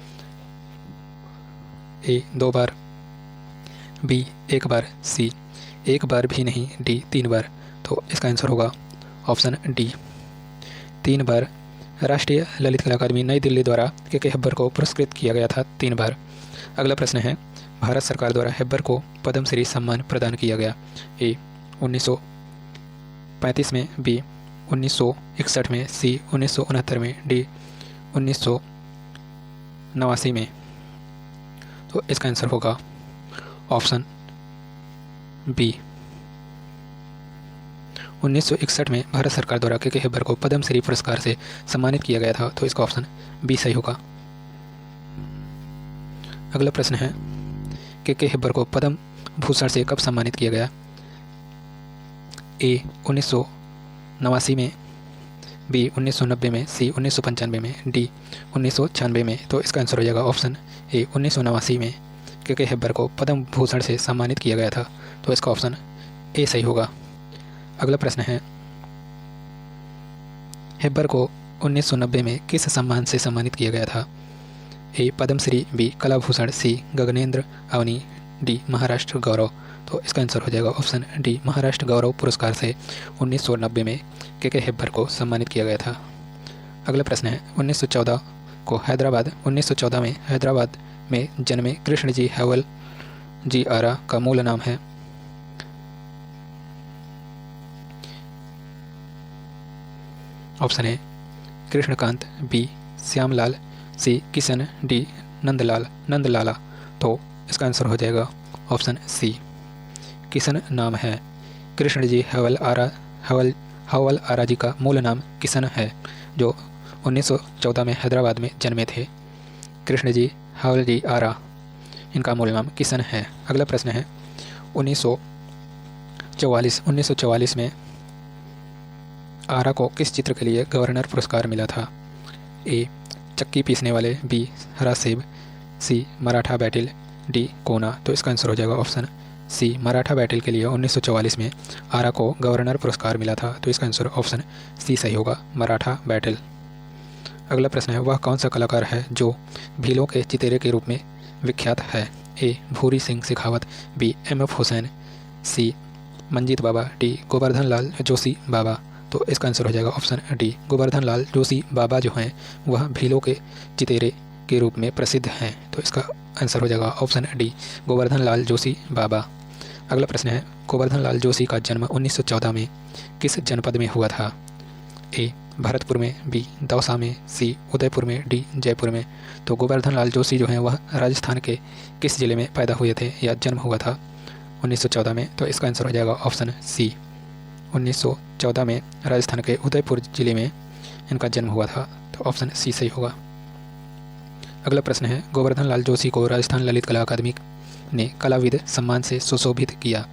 ए. 2 बार, बी. 1 बार, सी. 1 बार भी नहीं, डी. 3 बार। तो इसका आंसर होगा ऑप्शन डी, 3 बार। राष्ट्रीय ललित कला अकादमी नई दिल्ली द्वारा के हेब्बर को पुरस्कृत किया गया था 3 बार। अगला प्रश्न है, भारत सरकार द्वारा हेब्बर को पद्मश्री सम्मान प्रदान किया गया। ए. 1935 में, बी. 1961 में, सी. 1969 में, डी. 1989 में। तो इसका आंसर होगा ऑप्शन बी, 1961 में भारत सरकार द्वारा के हेब्बर को पद्मश्री पुरस्कार से सम्मानित किया गया था। तो इसका ऑप्शन बी सही होगा। अगला प्रश्न है, के हेब्बर को पद्म भूषण से कब सम्मानित किया गया? ए. 1989 में, बी. 1990 में, सी. 1995 में, डी. 1996 में। तो इसका आंसर हो जाएगा ऑप्शन ए, 1989 में के हेब्बर को पद्म भूषण से सम्मानित किया गया था। तो इसका ऑप्शन ए सही होगा। अगला प्रश्न है, हेब्बर को 1990 में किस सम्मान से सम्मानित किया गया था? ए. पद्मश्री, बी. कला भूषण, सी. गगनेंद्र अवनी, डी. महाराष्ट्र गौरव। तो इसका आंसर हो जाएगा ऑप्शन डी, महाराष्ट्र गौरव पुरस्कार से 1990 में के हेब्बर को सम्मानित किया गया था। अगला प्रश्न है, 1914 में हैदराबाद में जन्मे कृष्ण जी हवल जी आरा का मूल नाम है? ऑप्शन है कृष्णकांत, बी. श्यामलाल, सी. किशन, डी. नंदलाला। तो इसका आंसर हो जाएगा ऑप्शन सी, किशन नाम है। कृष्ण जी हवल आरा जी का मूल नाम किशन है, जो 1914 में हैदराबाद में जन्मे थे। कृष्ण जी हवल जी आरा, इनका मूल नाम किशन है। अगला प्रश्न है, 1944 में आरा को किस चित्र के लिए गवर्नर पुरस्कार मिला था? ए. चक्की पीसने वाले, बी. हरा सेब, सी. Maratha battle, D. कोना। तो इसका आंसर हो जाएगा ऑप्शन सी, मराठा बैटल के लिए 1944 में आरा को गवर्नर पुरस्कार मिला था। तो इसका आंसर ऑप्शन सी सही होगा, मराठा बैटल। अगला प्रश्न है, वह कौन सा कलाकार है जो भीलों के चितेरे के रूप में विख्यात है? ए. भूरी सिंह शेखावत, बी. M.F. हुसैन, सी. मंजीत बाबा, डी. गोवर्धन लाल जोशी बाबा। तो इसका आंसर हो जाएगा ऑप्शन डी, गोवर्धन लाल जोशी बाबा जो हैं वह भीलों के चितेरे के रूप में प्रसिद्ध हैं। तो इसका आंसर हो जाएगा ऑप्शन डी, गोवर्धन लाल जोशी बाबा। अगला प्रश्न है, गोवर्धन लाल जोशी का जन्म 1914 में किस जनपद में हुआ था? ए. भरतपुर में, बी. दौसा में, सी. उदयपुर में, डी. जयपुर में। तो गोवर्धन लाल जोशी जो हैं वह राजस्थान के किस जिले में पैदा हुए थे या जन्म हुआ था 1914 में? तो इसका आंसर हो जाएगा ऑप्शन सी, 1914 में राजस्थान के उदयपुर जिले में इनका जन्म हुआ था। तो ऑप्शन सी सही होगा। अगला प्रश्न है, गोवर्धन लाल जोशी को राजस्थान ललित कला अकादमी ने कलाविद सम्मान से सुशोभित किया?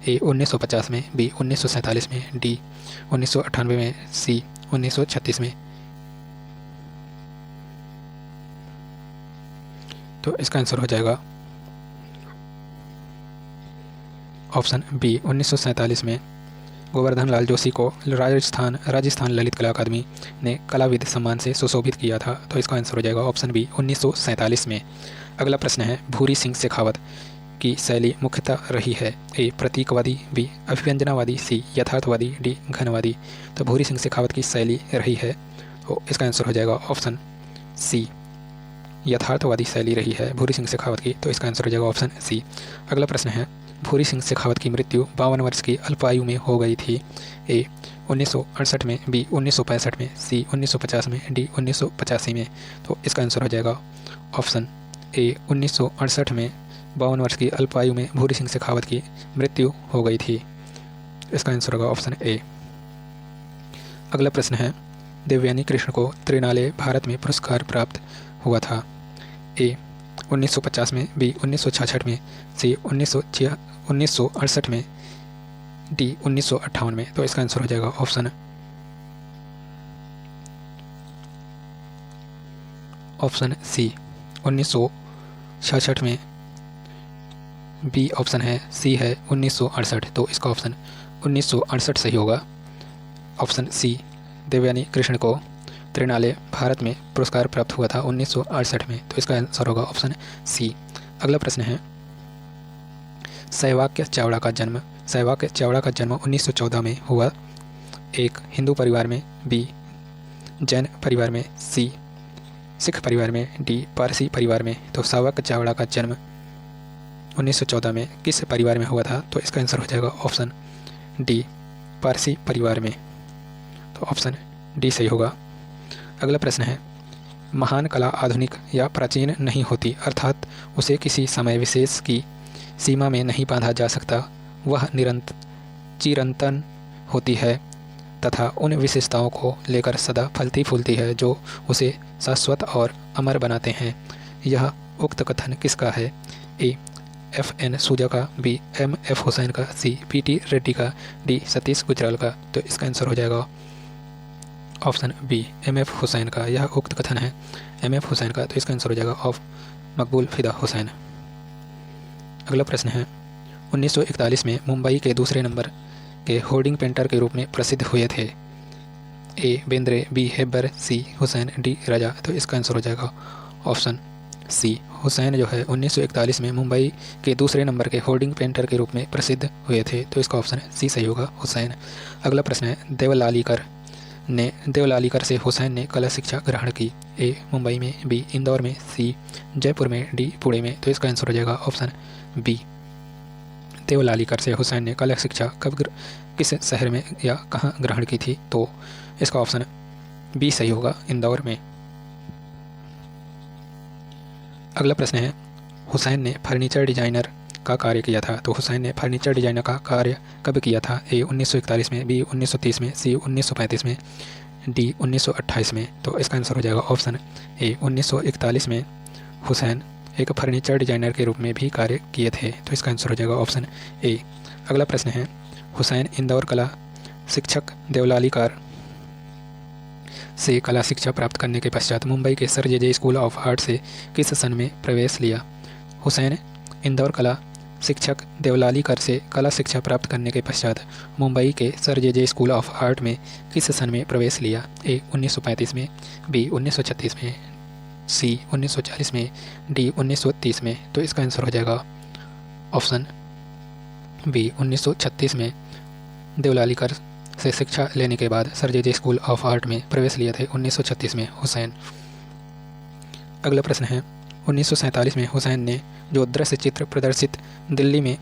ए. 1950 में, बी. 1947 में, डी. 1998 में, सी. 1936 में। तो इसका आंसर हो जाएगा ऑप्शन बी, 1947 में गोवर्धन लाल जोशी को राजस्थान ललित कला अकादमी ने कलाविद सम्मान से सुशोभित किया था। तो इसका आंसर हो जाएगा ऑप्शन बी, 1947 में। अगला प्रश्न है, भूरी सिंह शेखावत की शैली मुख्यतः रही है? ए. प्रतीकवादी, बी. अभिव्यंजनावादी, सी. यथार्थवादी, डी. घनवादी। तो भूरी सिंह शेखावत की शैली रही है, तो इसका आंसर हो जाएगा ऑप्शन सी, यथार्थवादी शैली रही है भूरी सिंह शेखावत की। तो इसका आंसर हो जाएगा ऑप्शन सी। अगला प्रश्न है, भूरी सिंह शेखावत की मृत्यु 52 वर्ष की अल्पायु में हो गई थी? ए. 1968 में, बी. 1965 में, सी. 1950 में, डी. 1985 में। तो इसका आंसर हो जाएगा ऑप्शन ए, 1968 में 52 वर्ष की अल्पायु में भूरी सिंह शेखावत की मृत्यु हो गई थी। इसका आंसर होगा ऑप्शन ए। अगला प्रश्न है, देवयानी कृष्ण को त्रिनाले भारत में पुरस्कार प्राप्त हुआ था? ए. 1950 में, बी. 1966 में, सी. 1968 में, डी. 1958 में। तो इसका आंसर हो जाएगा ऑप्शन सी, 1966 में। बी ऑप्शन है, सी है 1968। तो इसका ऑप्शन 1968 सही होगा, ऑप्शन सी। देवयानी कृष्ण को त्रिनाले भारत में पुरस्कार प्राप्त हुआ था 1968 में। तो इसका आंसर होगा ऑप्शन सी। अगला प्रश्न है, सहवाग चावड़ा का जन्म 1914 में हुआ? एक. हिंदू परिवार में, बी. जैन परिवार में, सी. सिख परिवार में, डी. पारसी परिवार में। तो सहवाग चावड़ा का जन्म 1914 में किस परिवार में हुआ था? तो इसका आंसर हो जाएगा ऑप्शन डी, पारसी परिवार में। तो ऑप्शन डी सही होगा। अगला प्रश्न है, महान कला आधुनिक या प्राचीन नहीं होती, अर्थात उसे किसी समय विशेष की सीमा में नहीं बांधा जा सकता। वह चिरंतन होती है तथा उन विशेषताओं को लेकर सदा फलती फूलती है जो उसे शाश्वत और अमर बनाते हैं। यह उक्त कथन किसका है? ए. F.N. सूजा का, बी. M.F. हुसैन का, सी. P.T. रेड्डी का, डी. सतीश गुजराल का। तो इसका आंसर हो जाएगा ऑप्शन बी, M.F. हुसैन का। यह उक्त कथन है M.F. हुसैन का। तो इसका आंसर हो जाएगा ऑफ मकबूल फिदा हुसैन। अगला प्रश्न है, 1941 में मुंबई के दूसरे नंबर के होर्डिंग पेंटर के रूप में प्रसिद्ध हुए थे? ए. बेंद्रे, बी. हेबर, सी. हुसैन, डी. राजा। तो इसका आंसर हो जाएगा ऑप्शन सी, हुसैन जो है 1941 में मुंबई के दूसरे नंबर के होर्डिंग पेंटर के रूप में प्रसिद्ध हुए थे। तो इसका ऑप्शन सी सही होगा, हुसैन। अगला प्रश्न है, देवलालीकर से हुसैन ने कला शिक्षा ग्रहण की? ए. मुंबई में, बी. इंदौर में, सी. जयपुर में, डी. पुणे में। तो इसका आंसर हो जाएगा ऑप्शन बी, देवलालीकर से हुसैन ने कला शिक्षा किस शहर में या कहाँ ग्रहण की थी? तो इसका ऑप्शन बी सही होगा, इंदौर में। अगला प्रश्न है, हुसैन ने फर्नीचर डिजाइनर का कार्य किया था? तो हुसैन ने फर्नीचर डिजाइनर का कार्य कब किया था? ए. 1941 में, बी. 1930 में, सी. 1935 में, डी. 1928 में। तो इसका आंसर हो जाएगा ऑप्शन ए, 1941 में हुसैन एक फर्नीचर डिजाइनर के रूप में भी कार्य किए थे। तो इसका आंसर हो जाएगा ऑप्शन ए। अगला प्रश्न है, हुसैन इंदौर कला शिक्षक देवलालीकर से कला शिक्षा प्राप्त करने के पश्चात मुंबई के sir J school of art से किस सन में प्रवेश लिया? हुसैन इंदौर कला शिक्षक देवलालीकर से कला शिक्षा प्राप्त करने के पश्चात मुंबई के sir J school of art में किस सन में प्रवेश लिया? ए 1935 में, बी 1936 में, सी 1940 में, डी 1930 में। तो इसका आंसर हो जाएगा ऑप्शन बी 1936 में। देवलालीकर से शिक्षा लेने के बाद sir J school of art में प्रवेश लिए थे 1936 में हुसैन। अगला प्रश्न है 1947 में हुसैन ने जो दृश्य चित्र प्रदर्शित दिल्ली में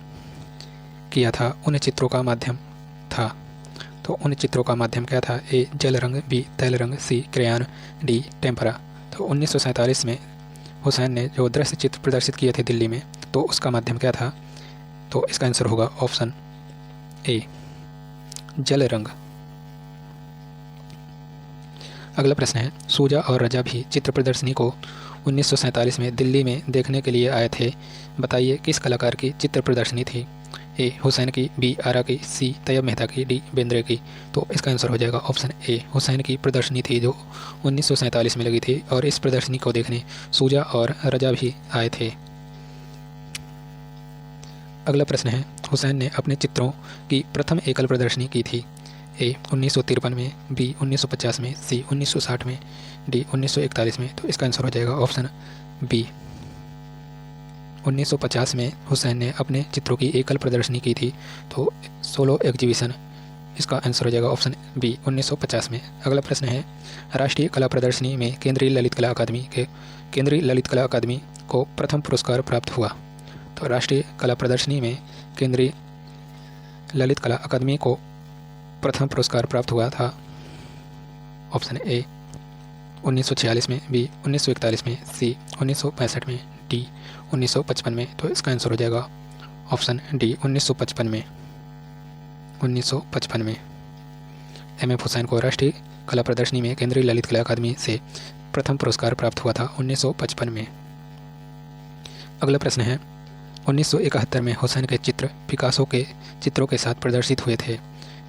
किया था उन चित्रों का माध्यम था। तो उन चित्रों का माध्यम क्या था? ए जल रंग, बी तैल रंग, सी क्रेयॉन, डी टेम्परा। तो 1947 में हुसैन ने जो दृश्य चित्र प्रदर्शित किए थे दिल्ली में, तो उसका माध्यम क्या था? तो इसका आंसर होगा ऑप्शन ए जल रंग। अगला प्रश्न है सूजा और रजा भी चित्र प्रदर्शनी को 1947 में दिल्ली में देखने के लिए आए थे। बताइए किस कलाकार की चित्र प्रदर्शनी थी? ए हुसैन की, बी आरा की, सी तैयब मेहता की, डी बेंद्रे की। तो इसका आंसर हो जाएगा ऑप्शन ए हुसैन की प्रदर्शनी थी जो 1947 में लगी थी और इस प्रदर्शनी को देखने सूजा और रजा भी आए थे। अगला प्रश्न है हुसैन ने अपने चित्रों की प्रथम एकल प्रदर्शनी की थी। ए 1953 में, बी 1950 में, सी 1960 में, डी 1941 में। तो इसका आंसर हो जाएगा ऑप्शन बी 1950 में हुसैन ने अपने चित्रों की एकल प्रदर्शनी की थी, तो सोलो एग्जीबिशन। इसका आंसर हो जाएगा ऑप्शन बी 1950 में। अगला प्रश्न है राष्ट्रीय कला प्रदर्शनी में केंद्रीय ललित कला अकादमी को प्रथम पुरस्कार प्राप्त हुआ। तो राष्ट्रीय कला प्रदर्शनी में केंद्रीय ललित कला अकादमी को प्रथम पुरस्कार प्राप्त हुआ था। ऑप्शन ए 1946 में, बी 1941 में, सी 1965 में, डी 1955 में। तो इसका आंसर हो जाएगा ऑप्शन डी 1955 में। 1955 में एम.एफ. हुसैन को राष्ट्रीय कला प्रदर्शनी में केंद्रीय ललित कला अकादमी से प्रथम पुरस्कार प्राप्त हुआ था 1955 में। अगला प्रश्न है 1971 में हुसैन के चित्र पिकासो के चित्रों के साथ प्रदर्शित हुए थे।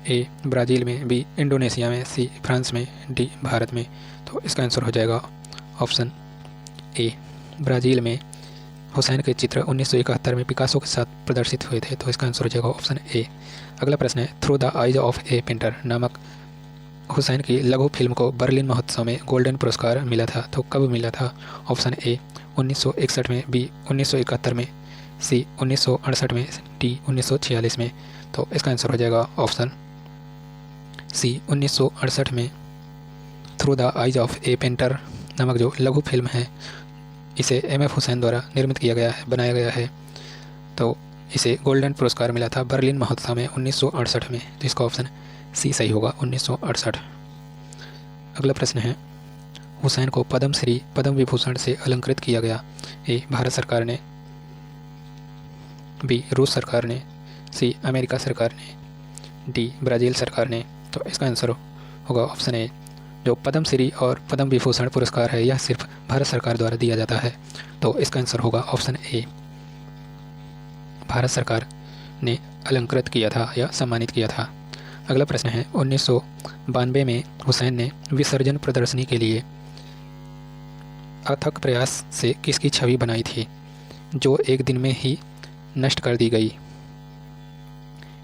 ए ब्राज़ील में, बी इंडोनेशिया में, सी फ्रांस में, डी भारत में। तो इसका आंसर हो जाएगा ऑप्शन ए ब्राज़ील में हुसैन के चित्र 1971 में पिकासो के साथ प्रदर्शित हुए थे। तो इसका आंसर हो जाएगा ऑप्शन ए। अगला प्रश्न है through the eyes of A painter नामक हुसैन की लघु फिल्म को बर्लिन महोत्सव में गोल्डन पुरस्कार मिला था। तो कब मिला था? ऑप्शन ए 1961 में, बी 1971 में, सी 1968 में, डी 1946 में। तो इसका आंसर हो जाएगा ऑप्शन सी 1968 में। Through the eyes of A painter नामक जो लघु फिल्म है इसे एम.एफ. हुसैन द्वारा निर्मित किया गया है, बनाया गया है। तो इसे गोल्डन पुरस्कार मिला था बर्लिन महोत्सव में 1968 में। तो इसका ऑप्शन सी सही होगा 1968। अगला प्रश्न है हुसैन को पद्मश्री पद्म विभूषण से अलंकृत किया गया। ए भारत सरकार ने, बी रूस सरकार ने, सी अमेरिका सरकार ने, डी ब्राज़ील सरकार ने। तो इसका आंसर होगा ऑप्शन ए। जो पद्मश्री और पद्म विभूषण पुरस्कार है यह सिर्फ भारत सरकार द्वारा दिया जाता है। तो इसका आंसर होगा ऑप्शन ए भारत सरकार ने अलंकृत किया था या सम्मानित किया था। अगला प्रश्न है 1992 में हुसैन ने विसर्जन प्रदर्शनी के लिए अथक प्रयास से किसकी छवि बनाई थी जो एक दिन में ही नष्ट कर दी गई?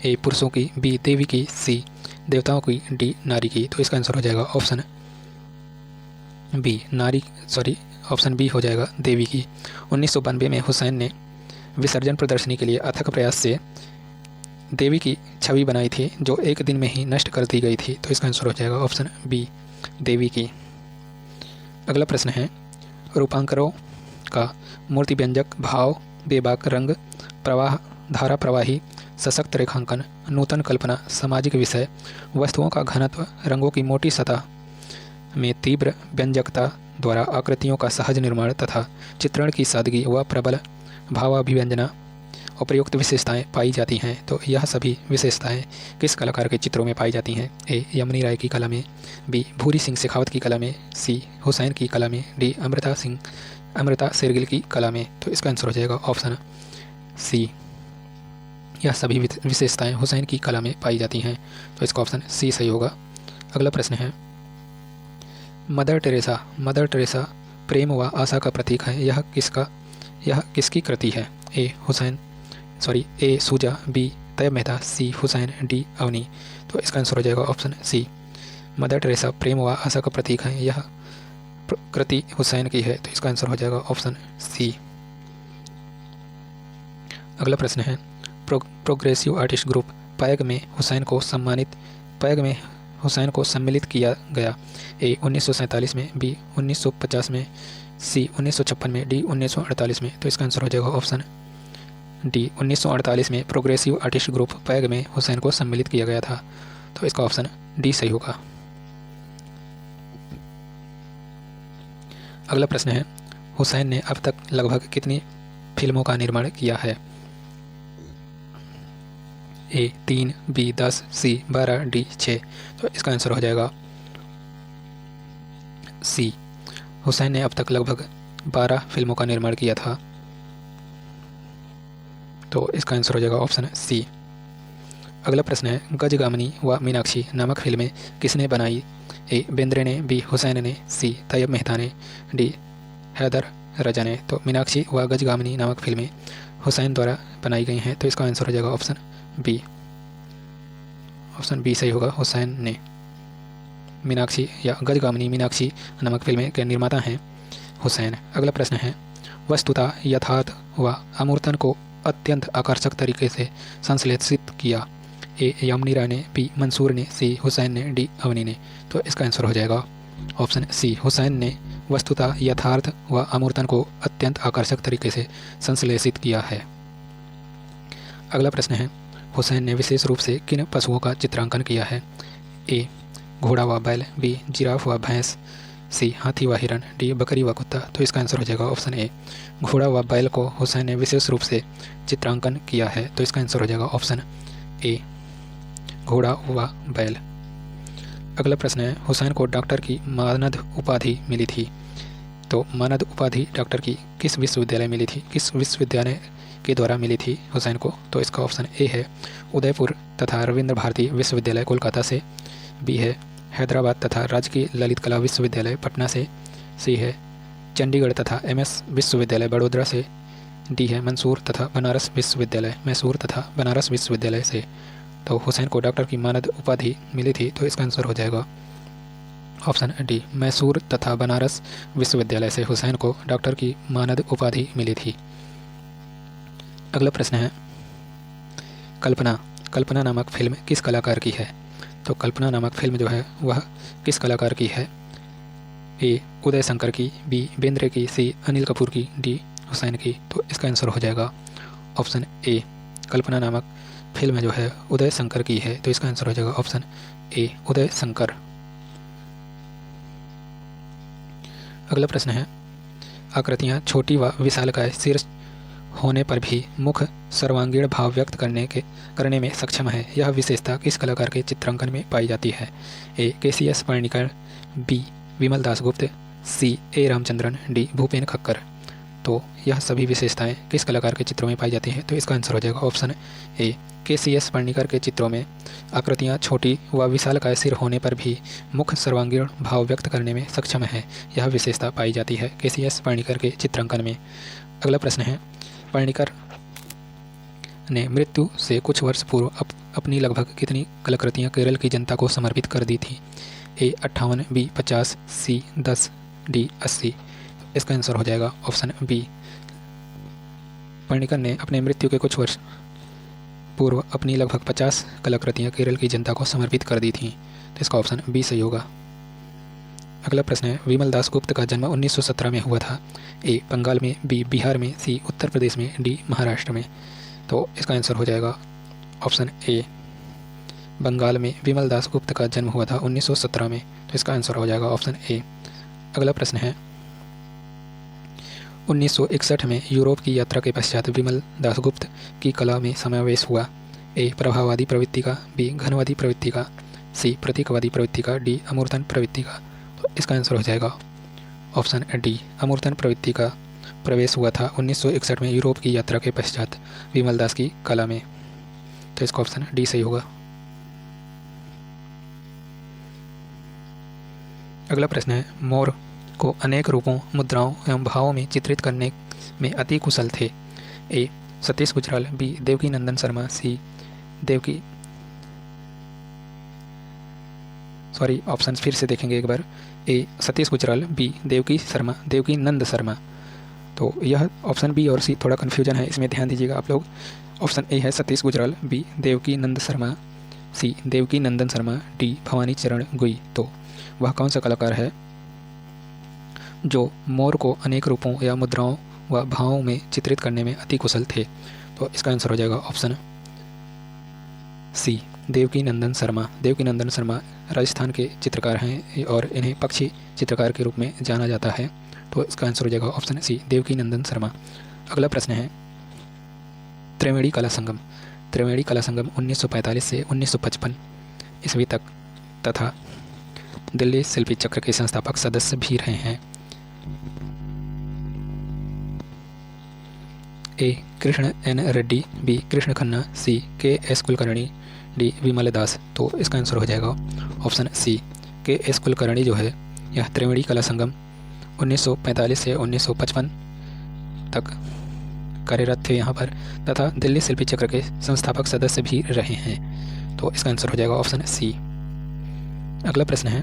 ए पुरुषों की, बी देवी की, सी देवताओं की, डी नारी की। तो इसका आंसर हो जाएगा ऑप्शन बी ऑप्शन बी हो जाएगा देवी की। 1992 में हुसैन ने विसर्जन प्रदर्शनी के लिए अथक प्रयास से देवी की छवि बनाई थी जो एक दिन में ही नष्ट कर दी गई थी। तो इसका आंसर हो जाएगा ऑप्शन बी देवी की। अगला प्रश्न है रूपांकरों का मूर्ति व्यंजक भाव, बेबाक रंग, प्रवाह, धारा प्रवाही, सशक्त रेखांकन, नूतन कल्पना, सामाजिक विषय, वस्तुओं का घनत्व, रंगों की मोटी सतह में तीव्र व्यंजकता द्वारा आकृतियों का सहज निर्माण तथा चित्रण की सादगी व प्रबल भावाभिव्यंजना उपयुक्त विशेषताएं पाई जाती हैं। तो यह सभी विशेषताएं किस कलाकार के चित्रों में पाई जाती हैं? ए यमुनी राय की कला में, बी भूरी सिंह शेखावत की कला में, सी हुसैन की कला में, डी अमृता शेरगिल की कला में। तो इसका आंसर हो जाएगा ऑप्शन सी यह सभी विशेषताएं हुसैन की कला में पाई जाती हैं, तो इसका ऑप्शन सी सही होगा। अगला प्रश्न है, मदर टेरेसा प्रेम व आशा का प्रतीक है, यह किसकी कृति है? ए सूजा, बी तैयब मेहता, सी हुसैन, डी अवनी। तो इसका आंसर हो जाएगा ऑप्शन सी। मदर टेरेसा प्रेम व आशा का प्रतीक है, यह कृति हुसैन की है, तो इसका आंसर हो जाएगा ऑप्शन सी। अगला प्रश्न है, प्रोग्रेसिव आर्टिस्ट ग्रुप पैग में हुसैन को सम्मिलित किया गया। ए 1947 में, बी 1950 में, सी 1956 में, डी 1948 में। तो इसका आंसर हो जाएगा ऑप्शन डी। 1948 में प्रोग्रेसिव आर्टिस्ट ग्रुप पैग में हुसैन को सम्मिलित किया गया था, तो इसका ऑप्शन डी सही होगा। अगला प्रश्न है, हुसैन ने अब तक लगभग कितनी फिल्मों का निर्माण किया है? ए 3, बी 10, सी 12, डी 6। तो इसका आंसर हो जाएगा सी। हुसैन ने अब तक लगभग 12 फिल्मों का निर्माण किया था, तो इसका आंसर हो जाएगा ऑप्शन सी। अगला प्रश्न है, गजगामिनी व मीनाक्षी नामक फिल्में किसने बनाई? ए बेंद्रे ने, बी हुसैन ने, सी तैयब मेहता ने, डी हैदर रजा ने। तो मीनाक्षी व गजगामिनी नामक फिल्में हुसैन द्वारा बनाई गई हैं, तो इसका आंसर हो जाएगा ऑप्शन बी। ऑप्शन बी सही होगा, हुसैन ने। मीनाक्षी या गजगामिनी मीनाक्षी नामक फिल्में के निर्माता हैं हुसैन। अगला प्रश्न है, वस्तुतः यथार्थ व अमूर्तन को अत्यंत आकर्षक तरीके से संश्लेषित किया। ए यामिनी राय ने, बी मंसूर ने, सी हुसैन ने, डी अवनी ने। तो इसका आंसर हो जाएगा ऑप्शन सी। हुसैन ने वस्तुतः यथार्थ व अमूर्तन को अत्यंत आकर्षक तरीके से संश्लेषित किया है। अगला प्रश्न है, हुसैन ने विशेष रूप से किन पशुओं का चित्रांकन किया है? ए घोड़ा व बैल, बी जिराफ व भैंस, सी हाथी व हिरण, डी बकरी व कुत्ता। तो इसका आंसर हो जाएगा ऑप्शन ए। घोड़ा व बैल को हुसैन ने विशेष रूप से चित्रांकन किया है, तो इसका आंसर हो जाएगा ऑप्शन ए, घोड़ा व बैल। अगला प्रश्न है, हुसैन को डॉक्टर की मानद उपाधि मिली थी। तो मानद उपाधि डॉक्टर की किस विश्वविद्यालय मिली थी? किस विश्वविद्यालय के द्वारा मिली थी हुसैन को? तो इसका ऑप्शन ए है उदयपुर तथा रविंद्र भारती विश्वविद्यालय कोलकाता से, बी है हैदराबाद तथा राजकीय ललित कला विश्वविद्यालय पटना से, सी है चंडीगढ़ तथा एमएस विश्वविद्यालय बड़ोदरा से, डी है मैसूर तथा बनारस विश्वविद्यालय से। तो हुसैन को डॉक्टर की मानद उपाधि मिली थी, तो इसका आंसर हो जाएगा ऑप्शन डी, मैसूर तथा बनारस विश्वविद्यालय से हुसैन को डॉक्टर की मानद उपाधि मिली थी। अगला प्रश्न है, कल्पना नामक फिल्म किस कलाकार की है? तो कल्पना नामक फिल्म जो है वह किस कलाकार की है? ए उदय शंकर की, बी बेंद्रे की, सी अनिल कपूर की, डी हुसैन की। तो इसका आंसर हो जाएगा ऑप्शन ए। कल्पना नामक फिल्म जो है उदय शंकर की है, तो इसका आंसर हो जाएगा ऑप्शन ए, उदय शंकर। अगला प्रश्न है, आकृतियाँ छोटी व विशालकाय सिर होने पर भी मुख सर्वांगीण भाव व्यक्त करने में सक्षम है, यह विशेषता किस कलाकार के चित्रांकन में पाई जाती है? ए केसीएस पर्णिकर, बी विमल दासगुप्त, सी ए रामचंद्रन, डी भूपेन खक्कर। तो यह सभी विशेषताएं किस कलाकार के चित्रों में पाई जाती हैं? तो इसका आंसर हो जाएगा ऑप्शन ए। केसीएस पर्णिकर के चित्रों में आकृतियाँ छोटी व विशालकाय सिर होने पर भी मुख सर्वांगीण भाव व्यक्त करने में सक्षम है, यह विशेषता पाई जाती है केसीएस पर्णिकर के चित्रांकन में। अगला प्रश्न है, पर्णिकर ने मृत्यु से कुछ वर्ष पूर्व अपनी लगभग कितनी कलाकृतियाँ केरल की जनता को समर्पित कर दी थी? ए 58, बी 50, सी 10, डी 80। इसका आंसर हो जाएगा ऑप्शन बी। पर्णिकर ने अपने मृत्यु के कुछ वर्ष पूर्व अपनी लगभग 50 कलाकृतियाँ केरल की जनता को समर्पित कर दी थीं, तो इसका ऑप्शन बी सही होगा। अगला प्रश्न है, विमल दासगुप्त का जन्म 1917 में हुआ था। ए बंगाल में, बी बिहार में, सी उत्तर प्रदेश में, डी महाराष्ट्र में। तो इसका आंसर हो जाएगा ऑप्शन ए, बंगाल में विमल दासगुप्त का जन्म हुआ था 1917 में, तो इसका आंसर हो जाएगा ऑप्शन ए। अगला प्रश्न है, 1961 में यूरोप की यात्रा के पश्चात विमल दासगुप्त की कला में समावेश हुआ। ए प्रभाववादी प्रवृत्ति का, बी घनवादी प्रवृत्ति का, सी प्रतीकवादी प्रवृत्ति का, डी अमूर्तन प्रवृत्ति का। तो इसका आंसर हो जाएगा ऑप्शन डी, अमूर्तन प्रवृत्ति का प्रवेश हुआ था 1961 में यूरोप की यात्रा के पश्चात विमल दास की कला में। तो इसका ऑप्शन डी सही होगा। अगला प्रश्न है, मोर को अनेक रूपों, मुद्राओं एवं भावों में चित्रित करने में अति कुशल थे। ए सतीश गुजराल, बी देवकी नंदन शर्मा, सी देवकी ऑप्शन फिर से देखेंगे एक बार। ए सतीश गुजराल, बी देवकी शर्मा, देवकी नंद शर्मा। तो यह ऑप्शन बी और सी थोड़ा कन्फ्यूजन है, इसमें ध्यान दीजिएगा आप लोग। ऑप्शन ए है सतीश गुजराल, बी देवकी नंद शर्मा, सी देवकी नंदन शर्मा, डी भवानी चरण गुई। तो वह कौन सा कलाकार है जो मोर को अनेक रूपों या मुद्राओं व भावों में चित्रित करने में अति कुशल थे? तो इसका आंसर हो जाएगा ऑप्शन सी देवकी नंदन शर्मा। देवकी नंदन शर्मा राजस्थान के चित्रकार हैं और इन्हें पक्षी चित्रकार के रूप में जाना जाता है। तो इसका आंसर हो जाएगा ऑप्शन सी देवकी नंदन शर्मा। अगला प्रश्न है, त्रिवेणी कला संगम। त्रिवेणी कला संगम 1945 से 1955 ईस्वी तक तथा दिल्ली शिल्पी चक्र के संस्थापक सदस्य भी रहे हैं। ए कृष्ण एन रेड्डी, बी कृष्ण खन्ना, सी के एस कुलकर्णी, डी विमल दास। तो इसका आंसर हो जाएगा ऑप्शन सी के एस कुलकर्णी जो है यह त्रिवेणी कला संगम 1945 से 1955 तक कार्यरत थे यहाँ पर तथा दिल्ली शिल्पी चक्र के संस्थापक सदस्य भी रहे हैं। तो इसका आंसर हो जाएगा ऑप्शन सी। अगला प्रश्न है,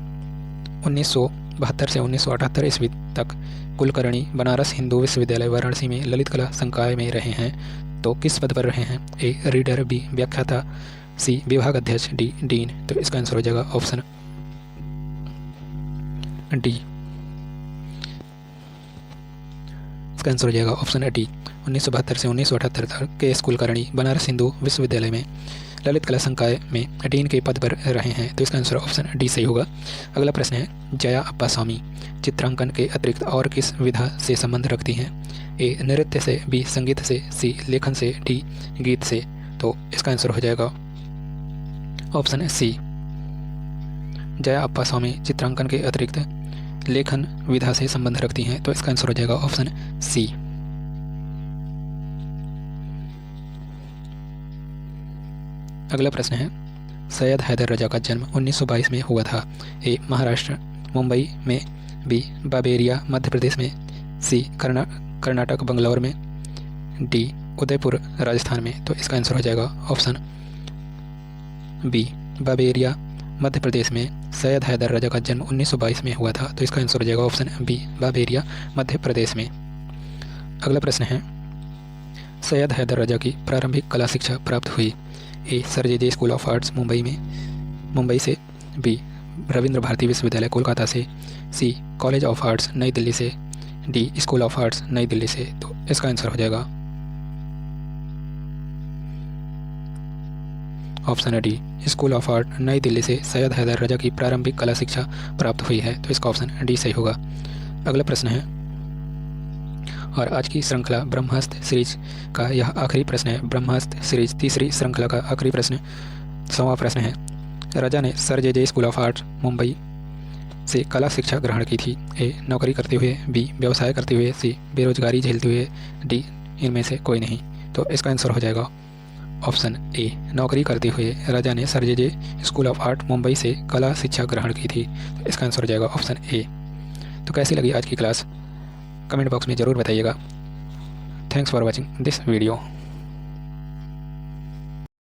1972 से 1978 ईस्वी तक कुलकर्णी बनारस हिंदू विश्वविद्यालय वाराणसी में ललित कला संकाय में रहे हैं। तो किस पद पर रहे हैं? ए रीडर, बी व्याख्याता, सी विभाग अध्यक्ष, डी डीन। तो इसका आंसर हो जाएगा ऑप्शन डी। इसका आंसर हो जाएगा ऑप्शन डी। 1972 से 1978 तक के एस कुलकर्णी बनारस हिंदू विश्वविद्यालय में ललित कला संकाय में डीन के पद पर रहे हैं। तो इसका आंसर ऑप्शन डी सही होगा। अगला प्रश्न है, जया अप्पा स्वामी चित्रांकन के अतिरिक्त और किस विधा से संबंध रखती हैं? ए नृत्य से, बी संगीत से, सी लेखन से, डी गीत से। तो इसका आंसर हो जाएगा ऑप्शन सी। जया अप्पा स्वामी चित्रांकन के अतिरिक्त लेखन विधा से संबंध रखती हैं। तो इसका आंसर हो जाएगा ऑप्शन सी। अगला प्रश्न है, सैयद हैदर रजा का जन्म 1922 में हुआ था। ए महाराष्ट्र मुंबई में, बी बाबेरिया मध्य प्रदेश में, सी कर्नाटक बंगलौर में, डी उदयपुर राजस्थान में। तो इसका आंसर हो जाएगा ऑप्शन बी बाबेरिया मध्य प्रदेश में सैयद हैदर रजा का जन्म 1922 में हुआ था। तो इसका आंसर हो जाएगा ऑप्शन बी बाबेरिया मध्य प्रदेश में। अगला प्रश्न है, सैयद हैदर रजा की प्रारंभिक कला शिक्षा प्राप्त हुई। A sir J school of arts Mumbai से, बी रविंद्र भारती विश्वविद्यालय कोलकाता से, सी कॉलेज ऑफ आर्ट्स नई दिल्ली से, डी स्कूल ऑफ आर्ट्स नई दिल्ली से। तो इसका आंसर हो जाएगा option D school of art नई दिल्ली से सैयद हैदर रजा की प्रारंभिक कला शिक्षा प्राप्त हुई है। तो इसका ऑप्शन डी सही होगा। अगला प्रश्न है, और आज की श्रृंखला ब्रह्मास्त्र सीरीज का यह आखिरी प्रश्न है। ब्रह्मास्त्र सीरीज तीसरी श्रृंखला का आखिरी प्रश्न 100वां प्रश्न है, रजा ने sir J school of arts Mumbai से कला शिक्षा ग्रहण की थी। ए नौकरी करते हुए, बी व्यवसाय करते हुए, सी बेरोजगारी झेलते हुए, डी इनमें से कोई नहीं। तो इसका आंसर हो जाएगा ऑप्शन ए नौकरी करते हुए राजा ने sir J school of art Mumbai से कला शिक्षा ग्रहण की थी। तो इसका आंसर हो जाएगा ऑप्शन ए। तो कैसी लगी आज की क्लास कमेंट बॉक्स में ज़रूर बताइएगा। Thanks for watching this video.